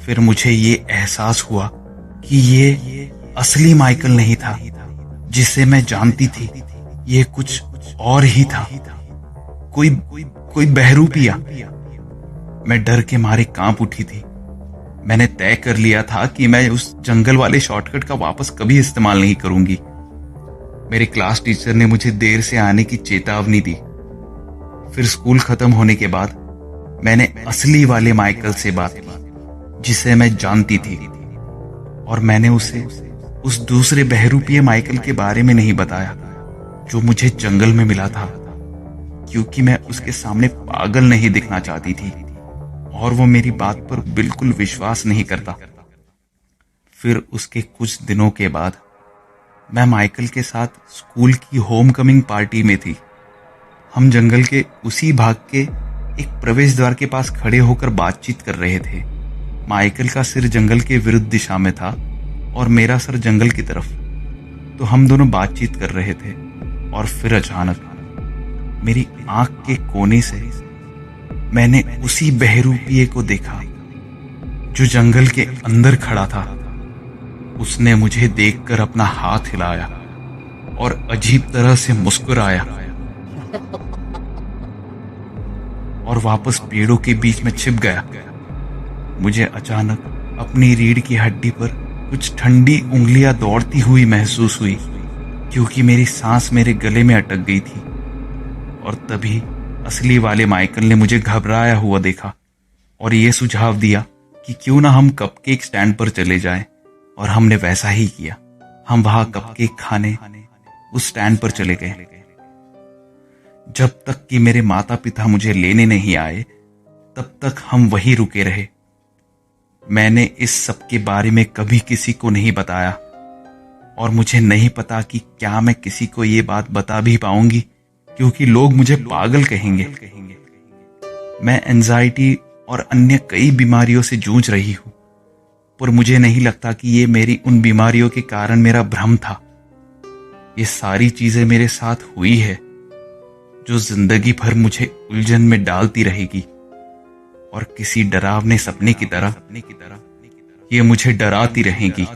फिर मुझे ये एहसास हुआ कि ये असली माइकल नहीं था, जिसे मैं जानती थी ये कुछ और ही था, कोई बहरूपिया। मैं डर के मारे कांप उठी थी। मैंने तय कर लिया था कि मैं उस जंगल वाले शॉर्टकट का वापस कभी इस्तेमाल नहीं करूंगी। मेरे क्लास टीचर ने मुझे देर से आने की चेतावनी दी। फिर स्कूल खत्म होने के बाद मैंने असली वाले माइकल से बात की, जिसे मैं जानती थी, और मैंने उसे उस दूसरे बहरूपिये माइकल के बारे में नहीं बताया जो मुझे जंगल में मिला था, क्योंकि मैं उसके सामने पागल नहीं दिखना चाहती थी और वो मेरी बात पर बिल्कुल विश्वास नहीं करता। फिर उसके कुछ दिनों के बाद मैं माइकल के साथ स्कूल की होमकमिंग पार्टी में थी। हम जंगल के उसी भाग के एक प्रवेश द्वार के पास खड़े होकर बातचीत कर रहे थे। माइकल का सिर जंगल के विरुद्ध दिशा में था और मेरा सर जंगल की तरफ। तो हम दोनों बातचीत कर रहे थे और फिर अचानक मेरी आंख के कोने से मैंने उसी बहरूपिये को देखा जो जंगल के अंदर खड़ा था। उसने मुझे देखकर अपना हाथ हिलाया और अजीब तरह से मुस्कुराया और वापस पेड़ों के बीच में छिप गया। मुझे अचानक अपनी रीढ़ की हड्डी पर कुछ ठंडी उंगलियां दौड़ती हुई महसूस हुई, क्योंकि मेरी सांस मेरे गले में अटक गई थी। और तभी असली वाले माइकल ने मुझे घबराया हुआ देखा और ये सुझाव दिया कि क्यों ना हम कपकेक स्टैंड पर चले जाएं, और हमने वैसा ही किया। हम वहां कपकेक खाने उस स्टैंड पर चले गए। जब तक कि मेरे माता पिता मुझे लेने नहीं आए तब तक हम वहीं रुके रहे। मैंने इस सब के बारे में कभी किसी को नहीं बताया और मुझे नहीं पता कि क्या मैं किसी को ये बात बता भी पाऊंगी, क्योंकि लोग मुझे पागल कहेंगे। मैं एंजाइटी और अन्य कई बीमारियों से जूझ रही हूं, पर मुझे नहीं लगता कि ये मेरी उन बीमारियों के कारण मेरा भ्रम था। ये सारी चीजें मेरे साथ हुई है जो जिंदगी भर मुझे उलझन में डालती रहेगी, और किसी डरावने सपने की तरह ये मुझे डराती रहेगी।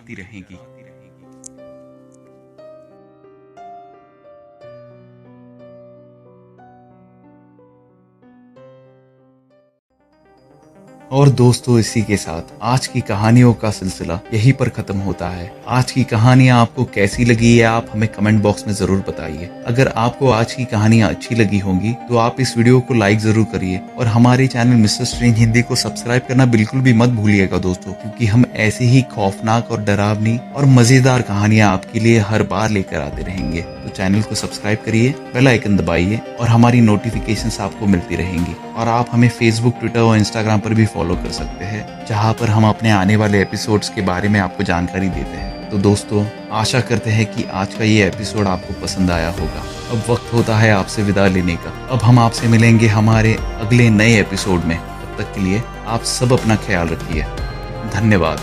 और दोस्तों, इसी के साथ आज की कहानियों का सिलसिला यहीं पर खत्म होता है। आज की कहानियां आपको कैसी लगी है आप हमें कमेंट बॉक्स में जरूर बताइए। अगर आपको आज की कहानियां अच्छी लगी होंगी तो आप इस वीडियो को लाइक जरूर करिए और हमारे चैनल मिस्टर स्ट्रेंज हिंदी को सब्सक्राइब करना बिल्कुल भी मत भूलिएगा दोस्तों, क्योंकि हम ऐसी ही खौफनाक और डरावनी और मजेदार कहानियां आपके लिए हर बार लेकर आते रहेंगे। तो चैनल को सब्सक्राइब करिए, बेल आइकन दबाइए और हमारी नोटिफिकेशंस आपको मिलती रहेंगी। और आप हमें फेसबुक, ट्विटर और इंस्टाग्राम पर भी फॉलो कर सकते हैं, जहां पर हम अपने आने वाले एपिसोड्स के बारे में आपको जानकारी देते हैं। तो दोस्तों, आशा करते हैं कि आज का ये एपिसोड आपको पसंद आया होगा। अब वक्त होता है आपसे विदा लेने का। अब हम आपसे मिलेंगे हमारे अगले नए एपिसोड में। तब तक के लिए आप सब अपना ख्याल रखिए। धन्यवाद।